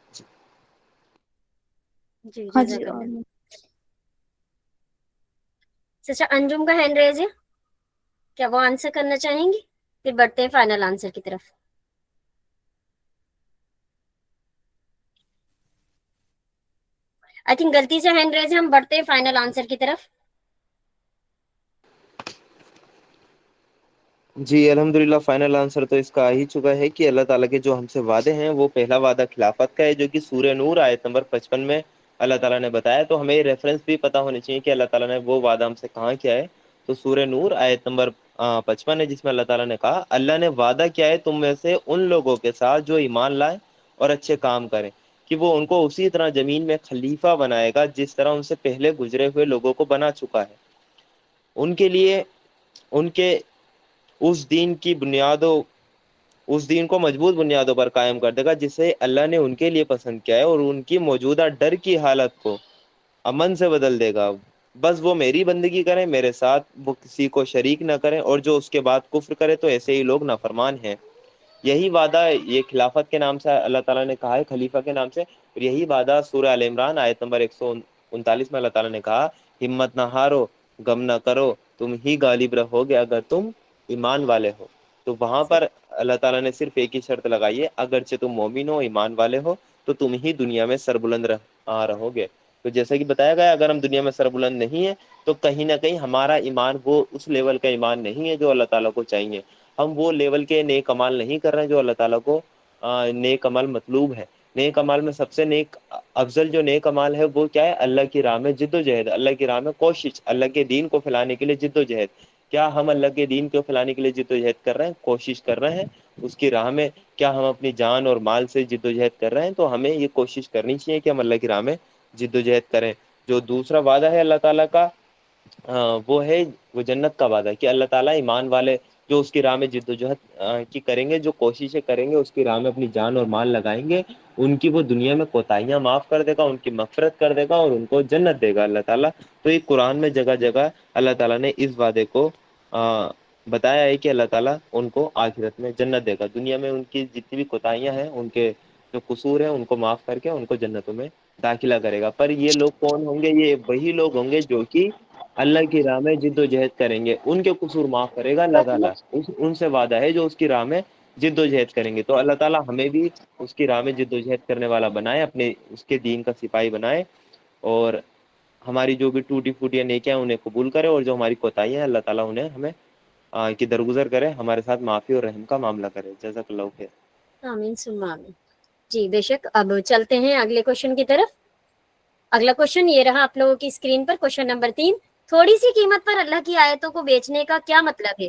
جی ہاں جی، جزاک اللہ۔ سسٹر انجم کا ہینڈ ریز ہے، کیا وہ آنسر کرنا چاہیں گی؟ پھر بڑھتے ہیں فائنل آنسر کی طرف۔ آئی تھنک غلطی سے ہینڈ ریز ہے، ہم بڑھتے ہیں فائنل آنسر کی طرف۔ جی الحمدللہ فائنل آنسر تو اس کا آ ہی چکا ہے کہ اللہ تعالیٰ کے جو ہم سے وعدے ہیں وہ پہلا وعدہ خلافت کا ہے، جو کہ سورہ نور آیت نمبر 55 میں اللہ تعالیٰ نے بتایا، تو ہمیں یہ ریفرنس بھی پتہ ہونی چاہیے کہ اللہ تعالیٰ نے وہ وعدہ ہم سے کہاں کیا ہے۔ تو سورہ نور آیت نمبر 55 ہے، جس میں اللہ تعالیٰ نے کہا اللہ نے وعدہ کیا ہے تم میں سے ان لوگوں کے ساتھ جو ایمان لائے اور اچھے کام کریں، کہ وہ ان کو اسی طرح زمین میں خلیفہ بنائے گا جس طرح ان سے پہلے گزرے ہوئے لوگوں کو بنا چکا ہے، ان کے لیے ان کے اس دین کی بنیادوں، اس دین کو مضبوط بنیادوں پر قائم کر دے گا جسے اللہ نے ان کے لیے پسند کیا ہے، اور ان کی موجودہ ڈر کی حالت کو امن سے بدل دے گا، بس وہ میری بندگی کریں، میرے ساتھ وہ کسی کو شریک نہ کریں، اور جو اس کے بعد کفر کرے تو ایسے ہی لوگ نافرمان ہیں۔ یہی وعدہ یہ خلافت کے نام سے اللہ تعالیٰ نے کہا ہے، خلیفہ کے نام سے، اور یہی وعدہ سورہ ال عمران آیت نمبر 139 میں اللہ تعالیٰ نے کہا، ہمت نہ ہارو، غم نہ کرو، تم ہی غالب رہو گے اگر تم ایمان والے ہو۔ تو وہاں پر اللہ تعالیٰ نے صرف ایک ہی شرط لگائی ہے، اگرچہ تم مومن ہو، ایمان والے ہو، تو تم ہی دنیا میں سربلند رہو گے۔ تو جیسا کہ بتایا گیا، اگر ہم دنیا میں سربلند نہیں ہیں تو کہیں نہ کہیں ہمارا ایمان وہ اس لیول کا ایمان نہیں ہے جو اللہ تعالیٰ کو چاہیے۔ ہم وہ لیول کے نیک عمل نہیں کر رہے ہیں جو اللہ تعالیٰ کو نیک عمل مطلوب ہے۔ نیک عمل میں سب سے نیک افضل جو نیک عمل ہے وہ کیا ہے؟ اللہ کی راہ میں جد و جہد، اللہ کی راہ میں کوشش، اللہ کے دین کو پھیلانے کے لیے جد و جہد۔ کیا ہم اللہ کے دین کو پھیلانے کے لیے جد و جہد کر رہے ہیں، کوشش کر رہے ہیں اس کی راہ میں؟ کیا ہم اپنی جان اور مال سے جد و جہد کر رہے ہیں؟ تو ہمیں یہ کوشش کرنی چاہیے کہ ہم اللہ کی راہ میں جد و جہد کریں۔ جو دوسرا وعدہ ہے اللہ تعالیٰ کا، وہ ہے وہ جنت کا وعدہ، کہ اللہ تعالیٰ ایمان والے جو اس کی راہ میں جد و جہد کی کریں گے، جو کوششیں کریں گے، اس کی راہ میں اپنی جان اور مال لگائیں گے، ان کی وہ دنیا میں کوتاہیاں معاف کر دے گا، ان کی مغفرت کر دے گا اور ان کو جنت دے گا اللہ تعالیٰ۔ تو یہ قرآن میں جگہ جگہ اللہ تعالیٰ نے اس وعدے کو بتایا ہے کہ اللہ تعالیٰ ان کو آخرت میں جنت دے گا، دنیا میں ان کی جتنی بھی کوتاہیاں ہیں، ان کے جو قصور ہیں، ان کو معاف کر کے ان کو جنتوں میں داخلہ کرے گا۔ پر یہ لوگ کون ہوں گے؟ یہ وہی لوگ ہوں گے جو کہ اللہ کی راہ میں جد و جہد کریں گے، ان کے قصور معاف کرے گا اللہ تعالیٰ، ان سے وعدہ ہے جو اس کی راہ میں جد و جہد کریں گے۔ تو اللہ تعالیٰ ہمیں بھی اس کی راہ میں جد و جہد کرنے والا بنائے، اپنے اس کے دین کا سپاہی بنائے، اور ہماری جو بھی ٹوٹی پھوٹی نیکیاں انہیں قبول کرے، اور جو ہماری کوتاہیاں ہیں اللہ تعالیٰ انہیں ہمیں کی درگزر کرے، ہمارے ساتھ معافی اور رحم کا معاملہ کرے۔ جزاک اللہ خیر۔ آمین ثم آمین۔ جی بے شک، اب چلتے ہیں اگلے کوشچن کی طرف۔ اگلا کوشچن یہ رہا آپ لوگوں کی اسکرین پر، کوشچن نمبر 3، تھوڑی سی قیمت پر اللہ کی آیتوں کو بیچنے کا کیا مطلب ہے؟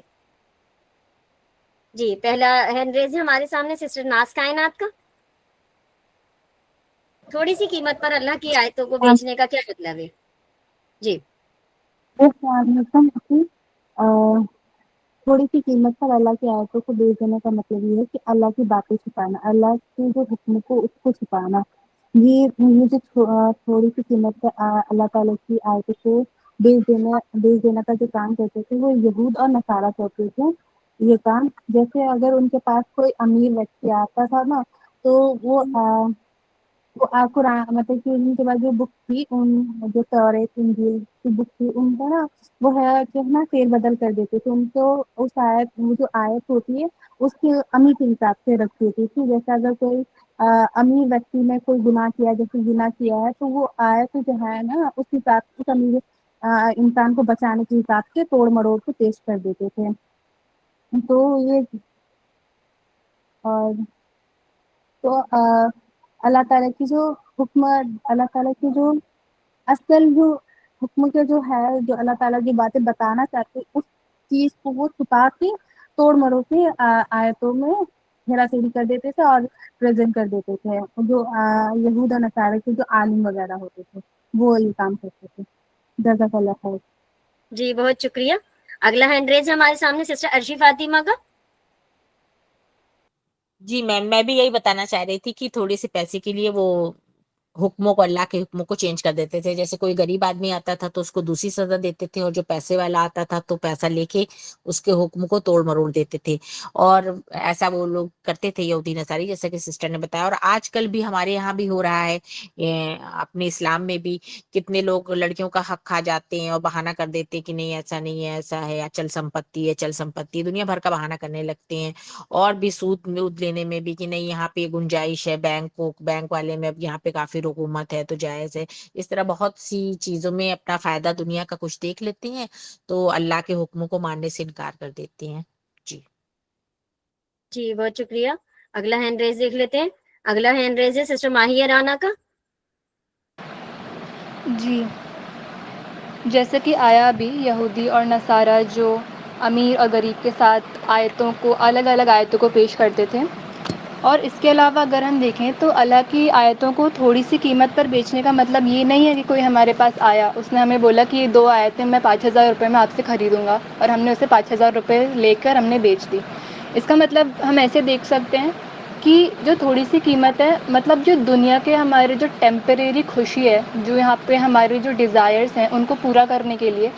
جی پہلا ہینڈ ریز ہے ہمارے سامنے سسٹر ناز کائنات کا۔ تھوڑی سی قیمت پر اللہ کی آیتوں کو بیچنے کا کیا مطلب ہے؟ جی السلام علیکم۔ تھوڑی سی قیمت پر اللہ کی آیتوں کو بیچ دینے کا مطلب یہ ہے کہ اللہ کی باتیں چھپانا، اللہ کے جو حکم کو اس کو چھپانا۔ یہ جو تھوڑی سی قیمت پر اللہ تعالیٰ کی آیتوں کو بیچ دینا کا جو کام کرتے تھے وہ یہود اور نصارہ کرتے تھے یہ کام۔ جیسے اگر ان کے پاس کوئی امیر ویکتی آتا تھا نا، تو وہ قرآن مطلب کہ ان کے بعد جو بک تھی، ان جو توریت انجیل کی بک تھی، ان کا نا وہ ہے کہ نا فیر بدل کر دیتے تھے، ان کو اس آیت، وہ جو آیت ہوتی ہے اس کی امیر کے حساب سے رکھتی تھی کہ جیسے اگر کوئی امیر ویکتی نے کوئی گناہ کیا، جیسے گناہ کیا ہے، تو وہ آیت جو ہے نا اس حساب سے امیر انسان کو بچانے کے حساب سے توڑ مروڑ کے پیش کر دیتے تھے۔ تو یہ اور تو اللہ تعالیٰ کی جو حکم، اللہ تعالیٰ کی جو اصل جو حکم کے جو ہے، جو اللہ تعالیٰ کی باتیں بتانا چاہتے، اس چیز کو وہ چھپا کے توڑ مروڑ کے آیتوں میں ہیرا پھیری کر دیتے تھے اور پریزنٹ کر دیتے تھے۔ جو یہود اور نصارہ کے جو عالم وغیرہ ہوتے تھے وہ یہ کام کرتے تھے۔ جزاک اللہ خیر۔ جی بہت شکریہ۔ اگلا ہینڈ ریز ہے ہمارے سامنے سسٹر ارشی فاطمہ کا۔ جی میم، میں بھی یہی بتانا چاہ رہی تھی کہ تھوڑے سے پیسے کے لیے وہ حکموں کو، اللہ کے حکموں کو چینج کر دیتے تھے۔ جیسے کوئی غریب آدمی آتا تھا تو اس کو دوسری سزا دیتے تھے، اور جو پیسے والا آتا تھا تو پیسہ لے کے اس کے حکم کو توڑ مروڑ دیتے تھے، اور ایسا وہ لوگ کرتے تھے یہودی نصاری، جیسا کہ سسٹر نے بتایا۔ اور آج کل بھی ہمارے یہاں بھی ہو رہا ہے، اپنے اسلام میں بھی کتنے لوگ لڑکیوں کا حق کھا جاتے ہیں اور بہانہ کر دیتے کہ نہیں ایسا نہیں ہے، ایسا ہے، اچل سمپتی ہے، چل سمپتی، دنیا بھر کا بہانہ کرنے لگتے ہیں، اور بھی سود لینے میں بھی کہ نہیں یہاں پہ گنجائش ہے، بینک والے میں اب یہاں پہ کافی حکومت ہے تو جائز ہے۔ اس طرح بہت سی چیزوں میں اپنا فائدہ دنیا کا کچھ دیکھ لیتے ہیں، تو اللہ کے حکموں کو ماننے سے انکار کر دیتے ہیں۔ جی بہت شکریہ۔ اگلا ہینڈ ریز دیکھ لیتے ہیں۔ اگلا ہینڈ ریز ہے سسٹر ماہیہ رانا کا۔ جی، جیسے کہ آیا بھی یہودی اور نصارہ جو امیر اور غریب کے ساتھ آیتوں کو، الگ الگ آیتوں کو پیش کرتے تھے، اور اس کے علاوہ اگر ہم دیکھیں تو اللہ کی آیتوں کو تھوڑی سی قیمت پر بیچنے کا مطلب یہ نہیں ہے کہ کوئی ہمارے پاس آیا، اس نے ہمیں بولا کہ یہ 2 آیتیں میں 5,000 روپے میں آپ سے خریدوں گا، اور ہم نے اسے 5,000 روپے لے کر ہم نے بیچ دی۔ اس کا مطلب ہم ایسے دیکھ سکتے ہیں کہ جو تھوڑی سی قیمت ہے، مطلب جو دنیا کے ہمارے جو ٹیمپریری خوشی ہے، جو یہاں پہ ہمارے جو ڈیزائرز ہیں ان کو پورا کرنے کے لیے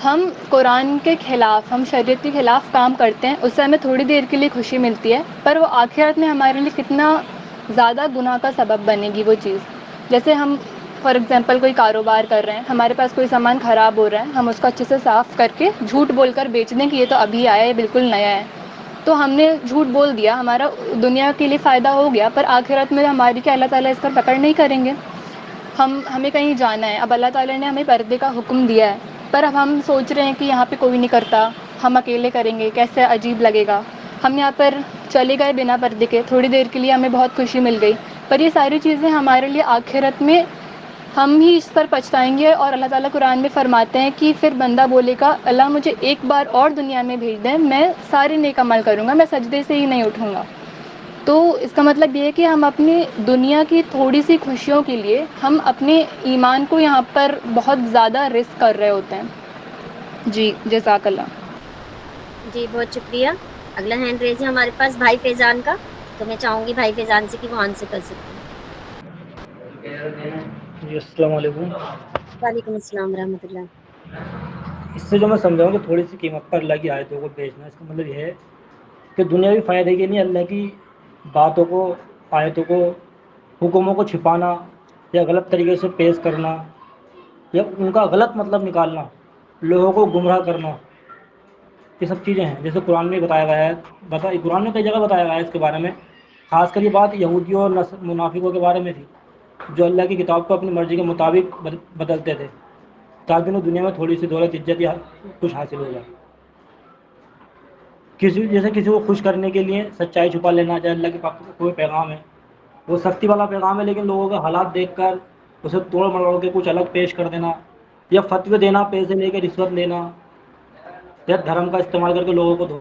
ہم قرآن کے خلاف، ہم شریعت کے خلاف کام کرتے ہیں، اس سے ہمیں تھوڑی دیر کے لیے خوشی ملتی ہے، پر وہ آخرت میں ہمارے لیے کتنا زیادہ گناہ کا سبب بنے گی وہ چیز. جیسے ہم فار ایگزامپل کوئی کاروبار کر رہے ہیں، ہمارے پاس کوئی سامان خراب ہو رہا ہے، ہم اس کو اچھے سے صاف کر کے جھوٹ بول کر بیچ دیں کہ یہ تو ابھی آیا ہے، بالکل نیا ہے، تو ہم نے جھوٹ بول دیا، ہمارا دنیا کے لیے فائدہ ہو گیا، پر آخرت میں ہماری کیا اللہ تعالیٰ اس پر پکڑ نہیں کریں گے. ہمیں کہیں جانا ہے، اب اللہ تعالیٰ نے ہمیں پردے کا حکم دیا ہے، پر اب ہم سوچ رہے ہیں کہ یہاں پہ کوئی نہیں کرتا، ہم اکیلے کریں گے، کیسے عجیب لگے گا. ہم یہاں پر چلے گئے بنا پردے کے، تھوڑی دیر کے لیے ہمیں بہت خوشی مل گئی، پر یہ ساری چیزیں ہمارے لیے آخرت میں ہم ہی اس پر پچھتائیں گے. اور اللہ تعالیٰ قرآن میں فرماتے ہیں کہ پھر بندہ بولے گا اللہ مجھے ایک بار اور دنیا میں بھیج دیں، میں سارے نیک عمل کروں گا، میں سجدے سے ہی نہیں اٹھوں گا. تو اس کا مطلب یہ ہے کہ ہم اپنی دنیا کی تھوڑی سی خوشیوں کے لیے ہم اپنے ایمان کو یہاں پر بہت زیادہ رسک کر رہے ہوتے ہیں. جی جزاک اللہ. جی بہت شکریہ. اگلا ہینڈ ریز ہے ہمارے پاس بھائی فیضان کا، تو میں چاہوں گی بھائی فیضان سے کہ وہ آنسر کر سکتے ہیں. جی السلام علیکم. وعلیکم السلام ورحمۃ اللہ. اس سے جو میں سمجھاؤں کہ تھوڑی سی قیمت پر اللہ کی آیتوں کو بیچنا، اس کا مطلب یہ ہے کہ دنیاوی فائدے کے لیے اللہ کی باتوں کو، آیتوں کو، حکموں کو چھپانا یا غلط طریقے سے پیش کرنا یا ان کا غلط مطلب نکالنا، لوگوں کو گمراہ کرنا، یہ سب چیزیں ہیں. جیسے قرآن میں بتایا گیا ہے، قرآن میں کئی جگہ بتایا گیا ہے اس کے بارے میں. خاص کر یہ بات یہودیوں اور منافقوں کے بارے میں تھی، جو اللہ کی کتاب کو اپنی مرضی کے مطابق بدلتے تھے تاکہ انہیں دنیا میں تھوڑی سی دولت، عزت یا کچھ حاصل ہو جائے. جیسے کسی کو خوش کرنے کے لیے سچائی چھپا لینا، جائے اللہ کے پاس کوئی پیغام ہے، وہ سختی والا پیغام ہے، لیکن لوگوں کے حالات دیکھ کر اسے توڑ مروڑ کے کچھ الگ پیش کر دینا، یا فتوے دینا، پیسے لے کے رشوت لینا، یا دھرم کا استعمال کر کے لوگوں کو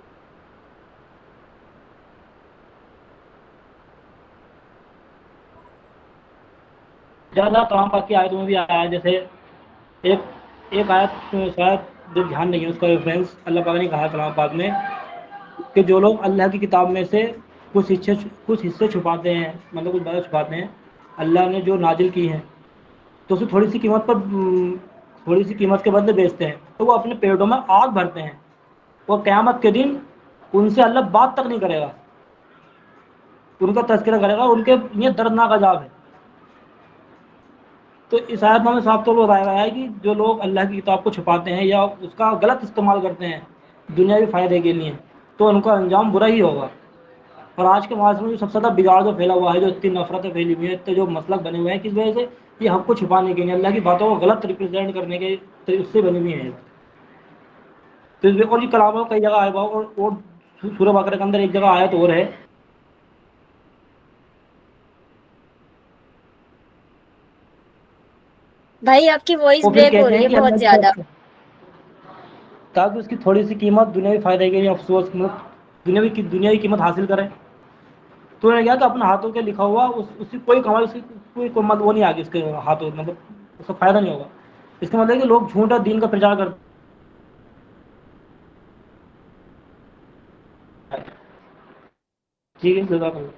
زیادہ کلام پاک کی آیتوں میں بھی آیا ہے. جیسے ایک آیت شاید جو دھیان نہیں ہے اس کا ریفرنس، اللہ پاک نے کہا کلام پاک میں کہ جو لوگ اللہ کی کتاب میں سے کچھ حصے چھپاتے ہیں، مطلب کچھ باتیں چھپاتے ہیں، اللہ نے جو نازل کی ہیں، تو اسے تھوڑی سی قیمت کے بدلے بیچتے ہیں، تو وہ اپنے پیٹوں میں آگ بھرتے ہیں، اور قیامت کے دن ان سے اللہ بات تک نہیں کرے گا، ان کا تذکرہ کرے گا، ان کے لیے دردناک عذاب ہے. تو اس آیت میں ہمیں صاف طور پر بتایا گیا ہے کہ جو لوگ اللہ کی کتاب کو چھپاتے ہیں یا اس کا غلط استعمال کرتے ہیں دنیاوی فائدے کے لیے، تو ان کا انجام برا ہی ہوگا. اور آج کے معاشرے میں جو سب سے زیادہ بگاڑ جو پھیلا ہوا ہے، جو اتنی نفرتیں پھیلی ہوئی ہیں، تو جو مسلک بنے ہوئے ہیں، کس وجہ سے یہ حق کو چھپانے کے لیے، اللہ کی باتوں کو غلط ریپرزینٹ کرنے کے اس سے بنی ہوئی ہیں. تو اس اور یہ کلام کئی جگہ آئے گا، اور سورہ بقرہ کے اندر ایک جگہ آیت اور ہے. بھائی آپ کی وائس وہ پھر بریک ہو کہتے رہی ہیں ہے کہ بہت اللہ کی زیادہ. طرف سے، تاکہ اس کی تھوڑی سی قیمت دنیاوی فائدے کے لیے افسوس، دنیاوی قیمت حاصل کریں. تو انہوں نے کہا کہ اپنے ہاتھوں کے لکھا ہوا اس کی کوئی کمائی، اس کی کوئی وہ نہیں آگی، اس کے ہاتھوں مطلب اس کا فائدہ نہیں ہوگا. اس کا مطلب ہے کہ لوگ جھوٹ اور دین کا پرچار کرتے ہیں. ٹھیک ہے، جزاک اللہ.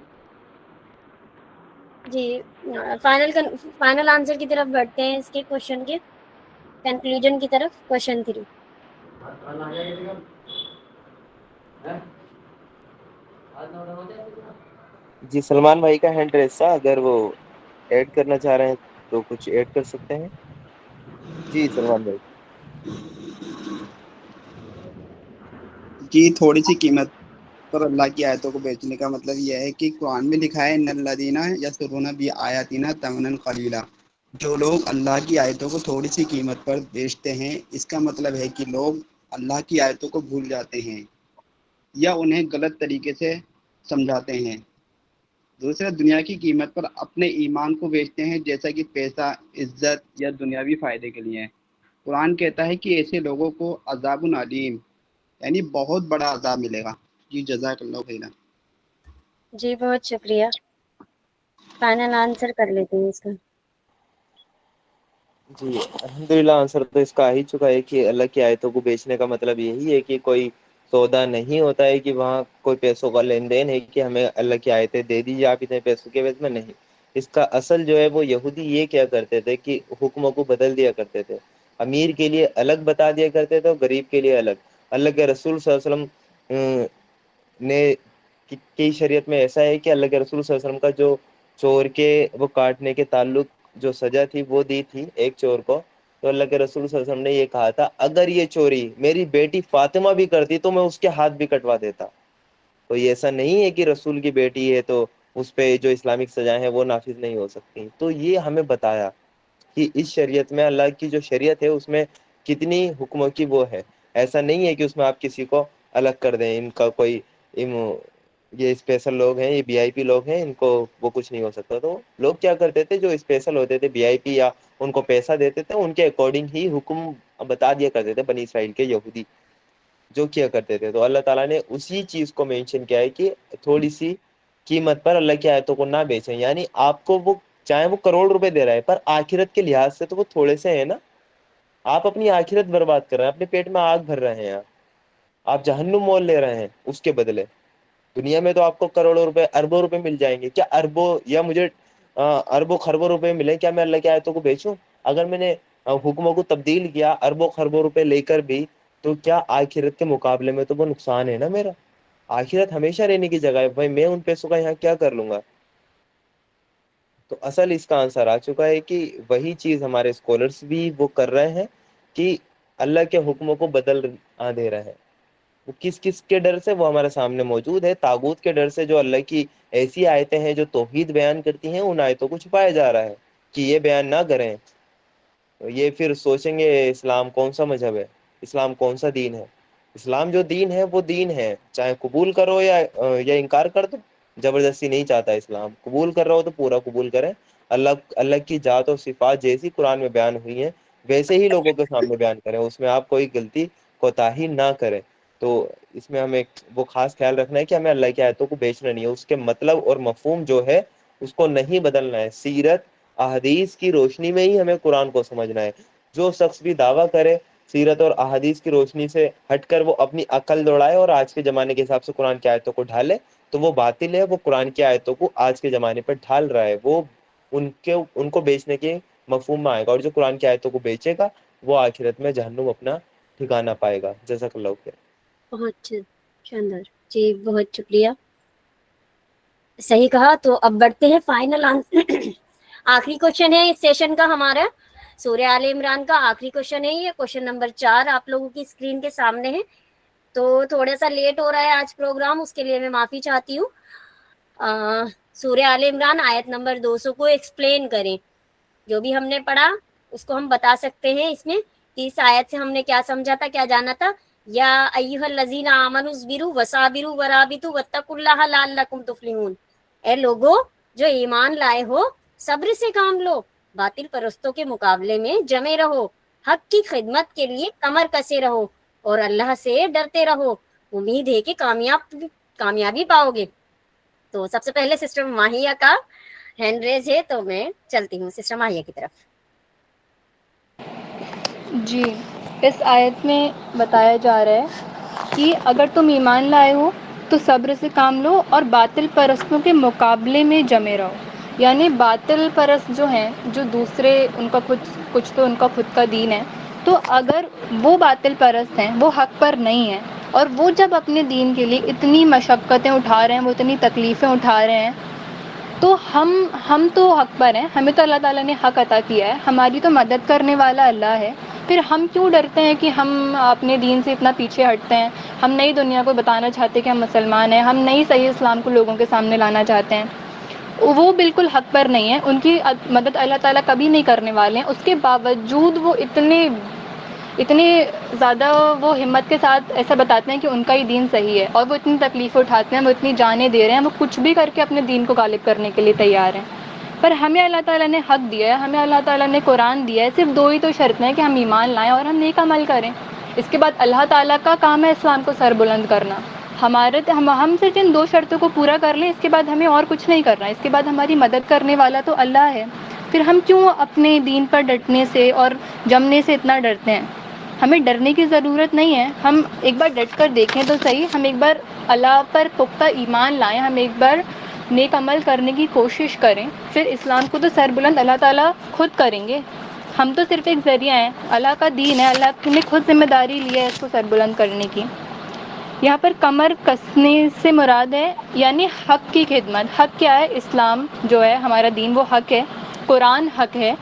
جی فائنل آنسر کی طرف بڑھتے ہیں، اس کے کوشچن کے کنکلوژن کی طرف. کوشچن 3. جی سلمان بھائی کا ہینڈ ریس تھا، اگر وہ ایڈ کرنا چاہ رہے ہیں تو کچھ ایڈ کر سکتے ہیں. جی سلمان بھائی. جی تھوڑی سی قیمت پر اللہ کی آیتوں کو بیچنے کا مطلب یہ ہے کہ قرآن میں لکھا ہے ان الذین یشترون بآیاتنا ثمنا قلیلا، جو لوگ اللہ کی آیتوں کو تھوڑی سی قیمت پر بیچتے ہیں، اس کا مطلب ہے کہ لوگ اللہ کی آیتوں کو بھول جاتے ہیں یا انہیں غلط طریقے سے سمجھاتے ہیں. دوسرے دنیا کی قیمت پر اپنے ایمان کو بیچتے ہیں، جیسا کہ پیسہ، عزت یا دنیاوی فائدے کے لیے. قرآن کہتا ہے کہ ایسے لوگوں کو عذاب علیم، یعنی بہت بڑا عذاب ملے گا. جی جزاک اللہ خیرا. جی بہت شکریہ. فائنل آنسر کر لیتے ہیں اس کا. جی الحمدللہ آنسر تو اس کا آ ہی چکا ہے کہ اللہ کی آیتوں کو بیچنے کا مطلب یہی ہے کہ کوئی سودا نہیں ہوتا ہے کہ وہاں کوئی پیسوں کا لین دین ہے کہ ہمیں اللہ کی آیتیں دے دیجیے آپ اتنے پیسوں کے عوض میں، نہیں. اس کا اصل جو ہے وہ یہودی یہ کیا کرتے تھے کہ حکموں کو بدل دیا کرتے تھے. امیر کے لیے الگ بتا دیا کرتے تھے اور غریب کے لیے الگ. اللہ کے رسول صلی اللہ علیہ وسلم نے کی شریعت میں ایسا ہے کہ اللہ کے رسول صلی اللہ علیہ وسلم کا جو چور کے وہ کاٹنے کے تعلق جو سزا تھی وہ دی تھی ایک چور کو. تو اللہ کے رسول صلی اللہ علیہ وسلم نے یہ کہا تھا اگر یہ چوری میری بیٹی فاطمہ بھی کرتی تو میں اس کے ہاتھ بھی کٹوا دیتا. تو یہ ایسا نہیں ہے کہ رسول کی بیٹی ہے تو اس پہ جو اسلامک سزائیں ہیں وہ نافذ نہیں ہو سکتی. تو یہ ہمیں بتایا کہ اس شریعت میں اللہ کی جو شریعت ہے اس میں کتنی حکموں کی وہ ہے. ایسا نہیں ہے کہ اس میں آپ کسی کو الگ کر دیں، ان کا کوئی یہ اسپیشل لوگ ہیں، یہ وی آئی پی لوگ ہیں، ان کو وہ کچھ نہیں ہو سکتا. تو لوگ کیا کرتے تھے جو اسپیشل ہوتے تھے وی آئی پی یا ان کو پیسہ دیتے تھے ان کے اکارڈنگ ہی حکم بتا دیا کرتے تھے بنی اسرائیل کے یہودی جو کیا کرتے تھے. تو اللہ تعالیٰ نے اسی چیز کو مینشن کیا ہے کہ تھوڑی سی قیمت پر اللہ کی آیتوں کو نہ بیچیں. یعنی آپ کو وہ چاہے وہ کروڑ روپے دے رہا ہے پر آخرت کے لحاظ سے تو وہ تھوڑے سے ہیں نا. آپ اپنی آخرت برباد کر رہے ہیں، اپنے پیٹ میں آگ بھر رہے ہیں، آپ جہنم مول لے رہے ہیں اس کے بدلے. دنیا میں تو آپ کو کروڑوں روپے اربوں روپے مل جائیں گے. کیا اربوں یا مجھے اربوں خربوں روپے ملیں کیا میں اللہ کی آیتوں کو بیچوں؟ اگر میں نے حکموں کو تبدیل کیا اربوں خربوں روپے لے کر بھی تو کیا آخرت کے مقابلے میں تو وہ نقصان ہے نا میرا. آخرت ہمیشہ رہنے کی جگہ ہے بھائی، میں ان پیسوں کا یہاں کیا کر لوں گا. تو اصل اس کا آنسر آ چکا ہے کہ وہی چیز ہمارے اسکالرس بھی وہ کر رہے ہیں کہ اللہ کے حکموں کو بدل دے رہے ہیں. وہ کس کس کے ڈر سے وہ ہمارے سامنے موجود ہے. طاغوت کے ڈر سے جو اللہ کی ایسی آیتیں ہیں جو توحید بیان کرتی ہیں ان آیتوں کو چھپایا جا رہا ہے کہ یہ بیان نہ کریں. یہ پھر سوچیں گے اسلام کون سا مذہب ہے، اسلام کون سا دین ہے. اسلام جو دین ہے وہ دین ہے، چاہے قبول کرو یا انکار کر دو. زبردستی نہیں چاہتا اسلام. قبول کر رہا ہو تو پورا قبول کریں. اللہ کی ذات اور صفات جیسی قرآن میں بیان ہوئی ہیں ویسے ہی لوگوں کے سامنے بیان کریں، اس میں آپ کوئی غلطی کوتاہی نہ کریں. تو اس میں ہمیں وہ خاص خیال رکھنا ہے کہ ہمیں اللہ کی آیتوں کو بیچنا نہیں ہے، اس کے مطلب اور مفہوم جو ہے اس کو نہیں بدلنا ہے. سیرت احادیث کی روشنی میں ہی ہمیں قرآن کو سمجھنا ہے. جو شخص بھی دعویٰ کرے سیرت اور احادیث کی روشنی سے ہٹ کر وہ اپنی عقل دوڑائے اور آج کے زمانے کے حساب سے قرآن کی آیتوں کو ڈھالے تو وہ باطل ہے. وہ قرآن کی آیتوں کو آج کے زمانے پر ڈھال رہا ہے، وہ ان کو بیچنے کے مفہوم میں آئے گا. اور جو قرآن کی آیتوں کو بیچے گا وہ آخرت میں جہنم اپنا ٹھکانہ پائے گا. جزاک اللہ خیر. بہت شاندار جی، بہت شکریہ، صحیح کہا. تو اب بڑھتے ہیں فائنل آنسر. آخری کوشچن ہے اس سیشن کا ہمارا، سورہ آل عمران کا آخری کوشچن ہے. یہ کوشچن نمبر 4 آپ لوگوں کی اسکرین کے سامنے ہے. تو تھوڑا سا لیٹ ہو رہا ہے آج پروگرام، اس کے لیے میں معافی چاہتی ہوں. سورہ آل عمران آیت نمبر 200 کو ایکسپلین کریں. جو بھی ہم نے پڑھا اس کو ہم بتا سکتے ہیں اس میں کہ اس آیت سے ہم نے کیا سمجھا تھا، کیا جانا تھا. یا ایھا الذین آمنوا اصبروا وصابروا ورابطوا واتقوا اللہ لعلکم تفلحون. اے لوگو جو ایمان لائے ہو صبر سے کام لو، باطل پرستوں کے مقابلے میں جمے رہو، حق کی خدمت کے لیے کمر کسے رہو اور اللہ سے ڈرتے رہو. امید ہے کہ کامیابی پاؤ گے. تو سب سے پہلے سسٹر ماہیہ کا ہینڈ ریز ہے، تو میں چلتی ہوں سسٹر ماہیہ کی طرف. جی، اس آیت میں بتایا جا رہا ہے کہ اگر تم ایمان لائے ہو تو صبر سے کام لو اور باطل پرستوں کے مقابلے میں جمے رہو. یعنی باطل پرست جو ہیں، جو دوسرے ان کا کچھ تو ان کا خود کا دین ہے، تو اگر وہ باطل پرست ہیں، وہ حق پر نہیں ہیں، اور وہ جب اپنے دین کے لیے اتنی مشقتیں اٹھا رہے ہیں، وہ اتنی تکلیفیں اٹھا رہے ہیں، تو ہم تو حق پر ہیں، ہمیں تو اللہ تعالیٰ نے حق عطا کیا ہے، ہماری تو مدد کرنے والا اللہ ہے. پھر ہم کیوں ڈرتے ہیں کہ ہم اپنے دین سے اتنا پیچھے ہٹتے ہیں؟ ہم نئی دنیا کو بتانا چاہتے کہ ہم مسلمان ہیں، ہم نئی صحیح اسلام کو لوگوں کے سامنے لانا چاہتے ہیں. وہ بالکل حق پر نہیں ہے، ان کی مدد اللہ تعالیٰ کبھی نہیں کرنے والے ہیں. اس کے باوجود وہ اتنے زیادہ وہ ہمت کے ساتھ ایسا بتاتے ہیں کہ ان کا ہی دین صحیح ہے، اور وہ اتنی تکلیف اٹھاتے ہیں، وہ اتنی جانیں دے رہے ہیں، وہ کچھ بھی کر کے اپنے دین کو غالب کرنے کے لیے تیار ہیں. پر ہمیں اللہ تعالیٰ نے حق دیا ہے، ہمیں اللہ تعالیٰ نے قرآن دیا ہے. صرف 2 ہی تو شرطیں ہیں کہ ہم ایمان لائیں اور ہم نیک عمل کریں. اس کے بعد اللہ تعالیٰ کا کام ہے اسلام کو سر بلند کرنا. ہم صرف ان 2 شرطوں کو پورا کر لیں، اس کے بعد ہمیں اور کچھ نہیں کرنا. اس کے بعد ہماری مدد کرنے والا تو اللہ ہے. پھر ہم کیوں اپنے دین پر ڈٹنے سے اور جمنے سے اتنا ڈرتے ہیں؟ ہمیں ڈرنے کی ضرورت نہیں ہے. ہم ایک بار ڈٹ کر دیکھیں تو صحیح, ہم ایک بار اللہ پر پختہ ایمان لائیں, ہم ایک بار نیک عمل کرنے کی کوشش کریں, پھر اسلام کو تو سر بلند اللہ تعالیٰ خود کریں گے. ہم تو صرف ایک ذریعہ ہیں, اللہ کا دین ہے, اللہ نے خود ذمہ داری لی ہے اس کو سر بلند کرنے کی. یہاں پر کمر کسنے سے مراد ہے یعنی حق کی خدمت. حق کیا ہے؟ اسلام جو ہے ہمارا دین وہ حق ہے, قرآن حق ہے,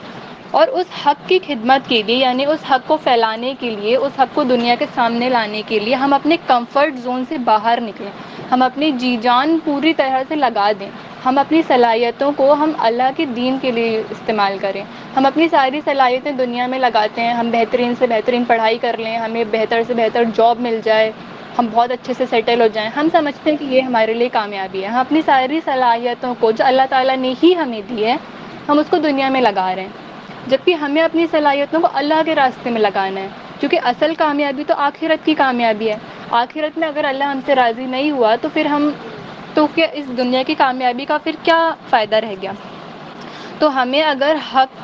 اور اس حق کی خدمت کے لیے یعنی اس حق کو پھیلانے کے لیے, اس حق کو دنیا کے سامنے لانے کے لیے ہم اپنے کمفرٹ زون سے باہر نکلیں, ہم اپنی جی جان پوری طرح سے لگا دیں, ہم اپنی صلاحیتوں کو ہم اللہ کے دین کے لیے استعمال کریں. ہم اپنی ساری صلاحیتیں دنیا میں لگاتے ہیں, ہم بہترین سے بہترین پڑھائی کر لیں, ہمیں بہتر سے بہتر جاب مل جائے, ہم بہت اچھے سے سیٹل ہو جائیں. ہم سمجھتے ہیں کہ یہ ہمارے لیے کامیابی ہے. ہم اپنی ساری صلاحیتوں کو جو اللہ تعالیٰ نے ہی ہمیں دی ہے ہم اس کو دنیا میں لگا رہے ہیں, جبکہ ہمیں اپنی صلاحیتوں کو اللہ کے راستے میں لگانا ہے, کیونکہ اصل کامیابی تو آخرت کی کامیابی ہے. آخرت میں اگر اللہ ہم سے راضی نہیں ہوا تو پھر ہم تو کیا اس دنیا کی کامیابی کا پھر کیا فائدہ رہ گیا. تو ہمیں اگر حق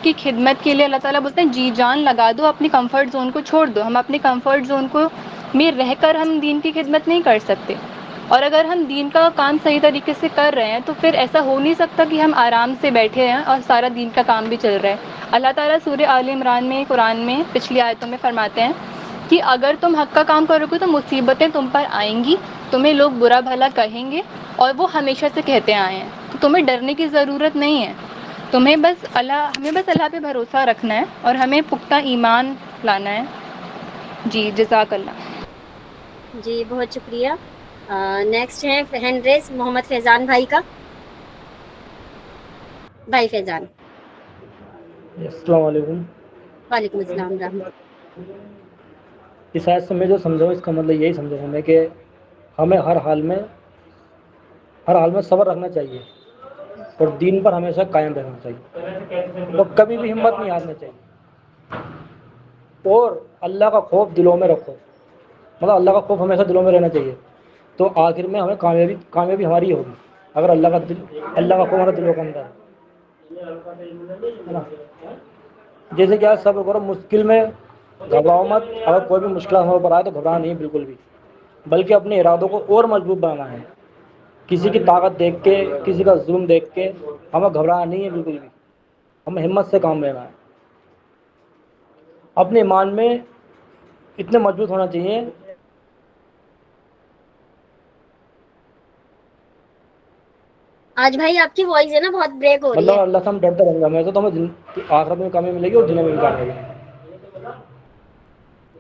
کی خدمت کے لیے اللہ تعالیٰ بولتے ہیں جی جان لگا دو, اپنی کمفرٹ زون کو چھوڑ دو. ہم اپنی کمفرٹ زون کو میں رہ کر ہم دین کی خدمت نہیں کر سکتے, اور اگر ہم دین کا کام صحیح طریقے سے کر رہے ہیں تو پھر ایسا ہو نہیں سکتا کہ ہم آرام سے بیٹھے ہیں اور سارا دین کا کام بھی چل رہا ہے. اللہ تعالیٰ سورہ آل عمران میں قرآن میں پچھلی آیتوں میں فرماتے ہیں کہ اگر تم حق کا کام کرو گے تو مصیبتیں تم پر آئیں گی, تمہیں لوگ برا بھلا کہیں گے, اور وہ ہمیشہ سے کہتے آئے ہیں. تو تمہیں ڈرنے کی ضرورت نہیں ہے, ہمیں بس اللہ پہ بھروسہ رکھنا ہے اور ہمیں پختہ ایمان لانا ہے. جی جزاک اللہ. جی بہت شکریہ. نیکسٹ ہے ہینڈ ریز محمد فیضان بھائی کا. بھائی فیضان. السلام علیکم. وعلیکم السلام ورحمۃ. اس آیت سے میں جو سمجھا ہوں اس کا مطلب یہی سمجھا ہوں میں کہ ہمیں ہر حال میں صبر رکھنا چاہیے اور دین پر ہمیشہ قائم رہنا چاہیے اور کبھی بھی ہمت نہیں ہارنا چاہیے, اور اللہ کا خوف دلوں میں رکھو, مطلب اللہ کا خوف ہمیشہ دلوں میں رہنا چاہیے. تو آخر میں ہمیں کامیابی ہماری ہی ہوگی اگر اللہ کا خوف ہمارے دلوں کے اندر ہے نا. جیسے کہ آج صبر کرو, مشکل میں گھبراؤ مت. اگر کوئی بھی مشکل ہمارے اوپر آئے تو گھبرانا نہیں بالکل بھی, بلکہ اپنے ارادوں کو اور مضبوط بنانا ہے. کسی کی طاقت دیکھ کے, کسی کا ظلم دیکھ کے ہمیں گھبرانا نہیں ہے بالکل بھی, ہمیں ہمت سے کام لینا ہے. اپنے ایمان میں اتنے مضبوط ہونا چاہیے. آج بھائی آپ کی وائس ہے نا بہت بریک ہو رہی مطلب ہے. اللہ سے ہم ڈرتے رہیں گے ہمیشہ, تو ہمیں آخرت میں کامیابی ملے گی اور دنیا میں بھی کامیابی ملے گی.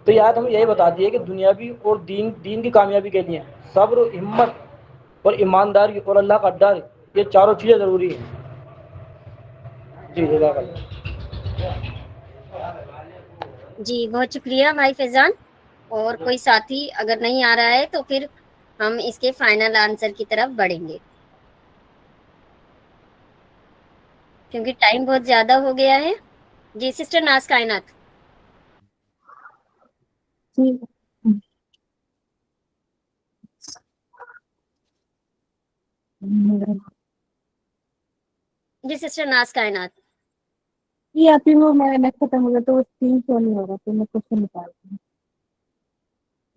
تو یاد ہمیں یہی بتا دیے کہ دنیاوی اور دین کی کامیابی کے لیے صبر, ہمت اور ایمانداری اور اللہ کا ڈر, یہ چاروں چیزیں ضروری ہیں. جی جزاک اللہ. جی بہت شکریہ بھائی فیضان. اور کوئی ساتھی اگر نہیں آ رہا ہے تو پھر ہم اس کے فائنل آنسر کی طرف بڑھیں گے, کیونکہ ٹائم بہت زیادہ ہو گیا ہے. جی سسٹر ناز کائنات. جی جی سسٹر ناز کائنات. جی آپ ہی وہ میں ختم ہو گیا تو وہ تین شو نہیں ہوگا تو میں کوشچن نکالتی ہوں.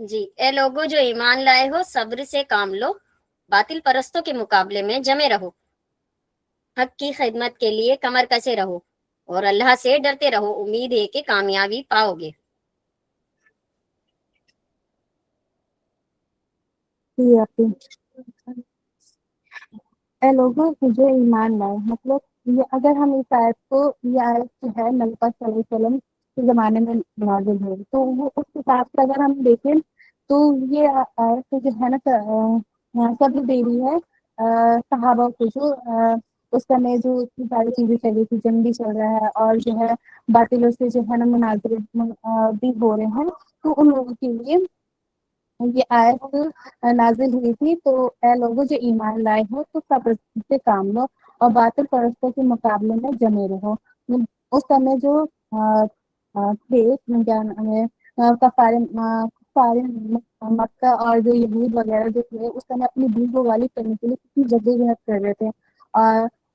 جی اے لوگو جو ایمان لائے ہو صبر سے کام لو, باطل پرستوں کے مقابلے میں جمے رہو, حق کی خدمت کے لیے کمر کسے رہو, اور اللہ سے ڈرتے رہو, امید ہے کہ کامیابی پاؤ گے. جی آپ ہی اے لوگوں جو ایمان لائے, مطلب یہ اگر ہم اس آیت کو, یہ آیت جو ہے نبی پاک صلی اللہ علیہ وسلم کے زمانے میں نازل ہوئی, تو وہ اس حساب سے اگر ہم دیکھیں تو یہ آیت جو ہے نا صبر دے رہی ہے صحابہ کو, جو اس سمے جو اتنی ساری چیزیں چلی تھی, جنگ بھی چل رہا ہے اور جو ہے باطلوں سے جو ہے نا مناظر بھی ہو رہے ہیں, تو ان لوگوں کے لیے یہ آیت نازل ہوئی تھی. تو اے لوگوں جو ایمان لائے ہو تو صبر سے کام لو اور باطل پرستوں کے مقابلے میں جمے رہو. اس سمے جو تھے کیا نام ہے کفار مکہ اور جو یہود وغیرہ جو تھے, اس سمے اپنی دین کو غالب کرنے کے لیے کتنی جدوجہد کر رہے تھے,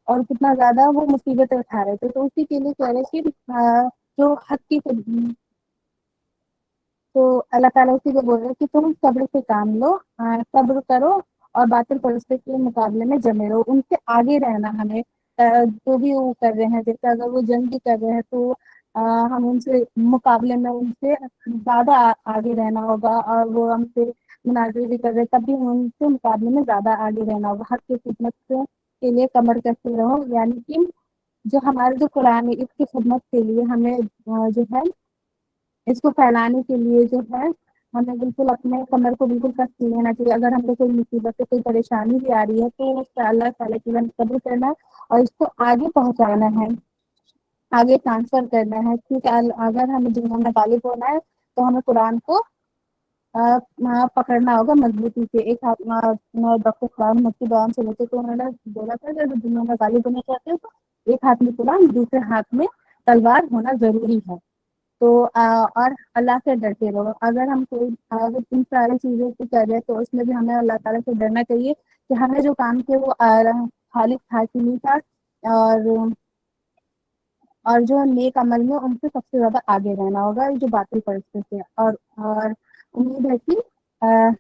اور کتنا زیادہ وہ مصیبتیں اٹھا رہے تھے. تو اسی کے لیے کہہ رہے کہ جو حق کی تو اللہ تعالیٰ اسی کو بول رہے ہیں کہ تم صبر سے کام لو، صبر کرو اور باطل پرستوں کے مقابلے میں جمے رہو، ان سے آگے رہنا ہمیں، جو بھی وہ کر رہے ہیں، جیسے اگر وہ جنگ بھی کر رہے ہیں تو ہم ان سے مقابلے میں ان سے زیادہ آگے رہنا ہوگا، اور وہ ہم سے مناظر بھی کر رہے تب بھی ان سے مقابلے میں زیادہ آگے رہنا ہوگا، حق کی خدمت کے لیے کمر کسے رہو، یعنی کہ جو ہمارے جو قرآن ہے اس کی خدمت کے لیے ہمیں جو ہے اس کو پھیلانے کے لیے جو ہے ہمیں بالکل اپنے کمر کو بالکل کس لینا چاہیے، اگر ہم کو کوئی مصیبت کوئی پریشانی بھی آ رہی ہے تو اس سے اللہ تعالیٰ کی صبر کرنا ہے اور اس کو آگے پہنچانا ہے، آگے ٹرانسفر کرنا ہے، کیونکہ اگر ہمیں دنیا میں غالب ہونا ہے تو ہمیں قرآن کو پکڑنا ہوگا مضبوطی سے۔ ایک ہاتھ ڈاکٹر کلام مفتی بیان سے لیتے تو انہوں نے بولا تھا کہ اگر دنیا میں غالب ہونا چاہتے ہو تو ایک ہاتھ میں قرآن دوسرے ہاتھ میں تلوار ہونا ضروری ہے، تو اور اللہ سے ڈرتے رہو، اگر ہم کوئی اگر ان ساری چیزوں کو کر رہے تو اس میں بھی ہمیں اللہ تعالیٰ سے ڈرنا چاہیے کہ ہمیں جو کام کیا وہ خالص حاصل تھا، اور جو نیک عمل میں ان سے سب سے زیادہ آگے رہنا ہوگا جو باطل پرستوں سے، اور امید ہے کہ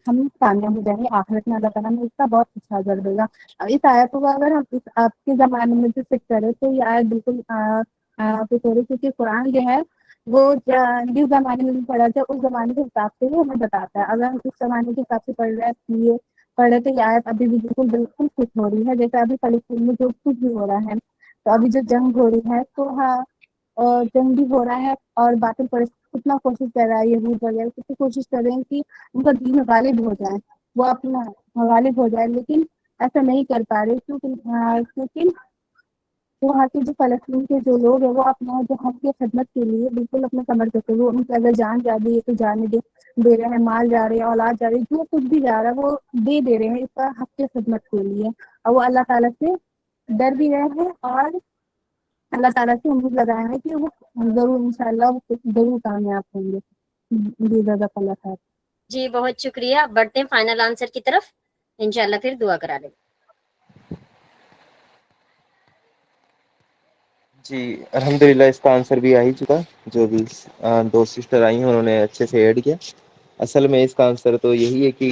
ہم کامیاب ہو جائیں گے آخرت میں، اللہ تعالیٰ نے اس کا بہت اچھا اجر دے گا۔ اس آیتوں کو اگر ہم آپ کے زمانے میں جو فکر کریں تو یہ آیت بالکل کیونکہ قرآن جو ہے وہ جس زمانے میں پڑھا جائے اس زمانے کے حساب سے ہی ہمیں بتاتا ہے، اگر ہم اس زمانے کے حساب سے پڑھ رہے تو یہ آیت ابھی بھی بالکل فٹ ہو رہی ہے، جیسے ابھی فلسطین میں جو کچھ بھی ہو رہا ہے، تو ابھی جو جنگ ہو رہی ہے تو ہاں جنگ بھی ہو رہا ہے اور باطل پرست کتنا کوشش کر رہا ہے، یہود وغیرہ کتنی کوشش کر رہے ہیں کہ ان کا دین غالب ہو جائے، وہ اپنا غالب ہو جائے، لیکن ایسا نہیں کر پا رہے کیونکہ وہاں کے جو فلسطین کے جو لوگ ہیں وہ اپنا جو حق کی خدمت کے لیے بالکل اپنے کمر کرتے ہوئے ان کی اگر جان جا رہی ہے تو جانے دے رہے ہیں، مال جا رہے ہیں، اولاد جا رہی ہے، جو کچھ بھی جا رہا ہے وہ دے رہے ہیں اس کا حق کی خدمت کے لیے، اور وہ اللہ تعالیٰ سے ڈر بھی رہے ہیں اور اللہ تعالیٰ سے امید لگائے ہیں کہ وہ ضرور انشاءاللہ وہ ضرور کامیاب ہوں گے۔ جی جزاک اللہ خیر۔ جی بہت شکریہ، بڑھتے ہیں فائنل آنسر کی طرف، انشاءاللہ پھر دعا کرا لیں۔ جی الحمدللہ اس کا آنسر بھی آ ہی چکا، جو بھی دو سسٹر آئی ہیں انہوں نے اچھے سے ایڈ کیا۔ اصل میں اس کا آنسر تو یہی ہے کہ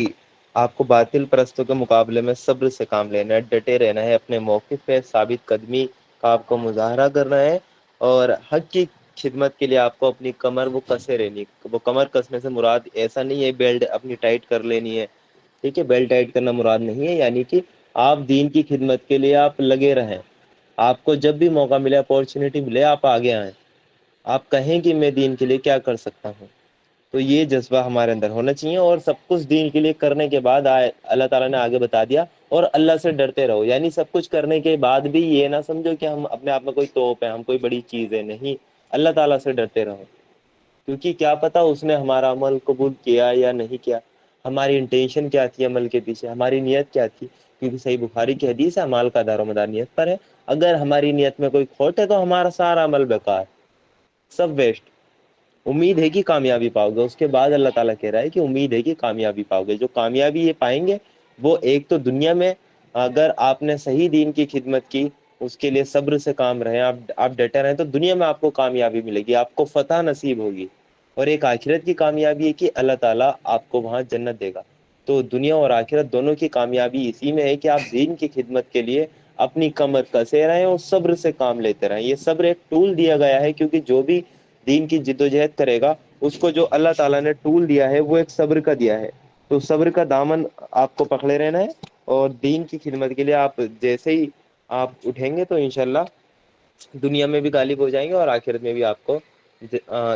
آپ کو باطل پرستوں کے مقابلے میں صبر سے کام لینا ہے، ڈٹے رہنا ہے، اپنے موقف پہ ثابت قدمی کا آپ کو مظاہرہ کرنا ہے، اور حق کی خدمت کے لیے آپ کو اپنی کمر وہ کسے رہنی، وہ کمر کسنے سے مراد ایسا نہیں ہے بیلٹ اپنی ٹائٹ کر لینی ہے، ٹھیک ہے، بیلٹ ٹائٹ کرنا مراد نہیں ہے، یعنی کہ آپ دین کی خدمت کے لیے آپ لگے رہیں، آپ کو جب بھی موقع ملے، اپورچونیٹی ملے، آپ آگے آئیں، آپ کہیں کہ میں دین کے لیے کیا کر سکتا ہوں، تو یہ جذبہ ہمارے اندر ہونا چاہیے، اور سب کچھ دین کے لیے کرنے کے بعد اللہ تعالیٰ نے آگے بتا دیا اور اللہ سے ڈرتے رہو، یعنی سب کچھ کرنے کے بعد بھی یہ نہ سمجھو کہ ہم اپنے آپ میں کوئی توپ ہے، ہم کوئی بڑی چیز ہے، نہیں، اللہ تعالیٰ سے ڈرتے رہو، کیونکہ کیا پتا اس نے ہمارا عمل قبول کیا یا نہیں کیا، ہماری انٹینشن کیا تھی عمل کے پیچھے، ہماری نیت کیا تھی، کیونکہ صحیح بخاری کی حدیث ہے اعمال کا دار و مدار نیت پر ہے، اگر ہماری نیت میں کوئی کھوٹ ہے تو ہمارا سارا عمل بیکار، سب ویسٹ۔ امید ہے کہ کامیابی پاؤ گے، اس کے بعد اللہ تعالیٰ کہہ رہا ہے کہ امید ہے کہ کامیابی پاؤ گے، جو کامیابی یہ پائیں گے وہ ایک تو دنیا میں اگر آپ نے صحیح دین کی خدمت کی، اس کے لیے صبر سے کام رہے، آپ ڈٹے رہیں تو دنیا میں آپ کو کامیابی ملے گی، آپ کو فتح نصیب ہوگی، اور ایک آخرت کی کامیابی ہے کہ اللہ تعالیٰ آپ کو وہاں جنت دے گا، تو دنیا اور آخرت دونوں کی کامیابی اسی میں ہے کہ آپ دین کی خدمت کے لیے اپنی کمر کسے رہیں اور صبر سے کام لیتے رہیں، یہ صبر ایک ٹول دیا گیا ہے، کیونکہ جو بھی دین کی جدوجہد کرے گا اس کو جو اللہ تعالیٰ نے ٹول دیا ہے وہ ایک صبر کا دیا ہے، تو صبر کا دامن آپ کو پکڑے رہنا ہے، اور دین کی خدمت کے لیے آپ جیسے ہی آپ اٹھیں گے تو انشاءاللہ دنیا میں بھی غالب ہو جائیں گے اور آخرت میں بھی آپ کو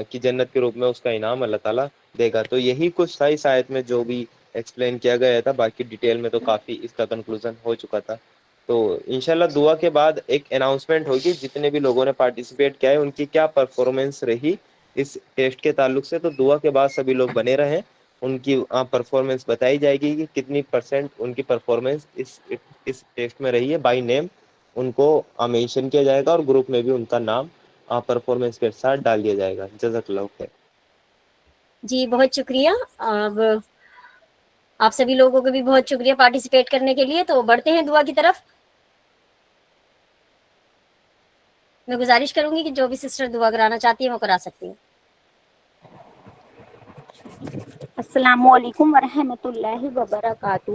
کی جنت کے روپ میں اس کا انعام اللہ تعالیٰ دے گا۔ تو یہی کچھ تھا اس آیت میں جو بھی ایکسپلین کیا گیا تھا، باقی ڈیٹیل میں تو کافی اس کا کنکلوژن ہو چکا تھا، تو انشاءاللہ دعا کے بعد ایک اناؤنسمنٹ ہوگی جتنے بھی لوگوں نے پارٹیسپیٹ کیا ہے ان کی کیا پرفارمنس رہی اس ٹیسٹ کے تعلق سے، تو دعا کے بعد سبھی لوگ بنے رہیں، ان کی پرفارمنس بتائی جائے گی کہ کتنی پرسنٹ ان کی پرفارمنس اس ٹیسٹ میں رہی ہے، بائی نیم ان کو مینشن کیا جائے گا اور گروپ میں بھی ان کا نام پرفارمنس کے ساتھ ڈال دیا جائے گا۔ جزاک اللہ خیر۔ جی بہت شکریہ، اب آپ سبھی لوگوں کو بھی بہت شکریہ پارٹیسپیٹ کرنے کے لیے، تو بڑھتے ہیں دعا کی طرف۔ میں گزارش کروں گی کہ جو بھی سسٹر دعا کرانا چاہتی ہیں وہ کرا سکتی ہیں۔ السلام علیکم ورحمۃ اللہ وبرکاتہ.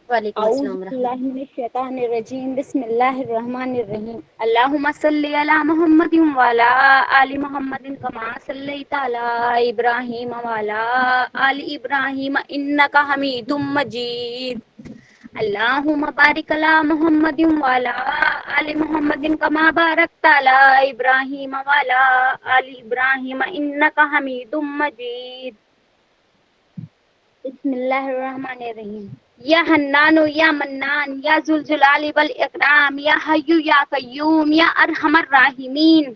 وعلیکم اعوذ السلام ورحمۃ باللہ من الشیطان الرجیم. بسم اللہ الرحمن الرحیم. اللہم صلی علی محمد وعلی آل محمد کما صلیت علی ابراہیم وعلی آل ابراہیم انک حمید مجید. اللہم بارک علی محمد وعلی آل محمد کما بارکت علی ابراہیم وعلی آل ابراہیم انک حمید مجید. بسم اللہ الرحمن الرحیم. یا حنان یا منان یا ذوالجلال والاکرام یا حی یا قیوم یا ارحم الراحمین.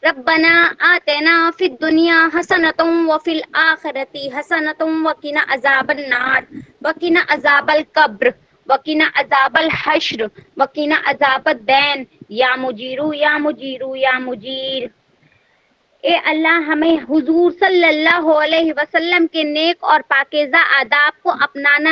ربنا آتنا فی الدنیا حسنۃ وفی الآخرۃ حسنۃ وقنا عذاب النار وقنا عذاب القبر وقنا عذاب الحشر وقنا عذاب الدین. یا مجیرو یا مجیرو یا مجیر. اے اللہ ہمیں حضور صلی اللہ علیہ وسلم کے نیک اور پاکیزہ آداب کو اپنانا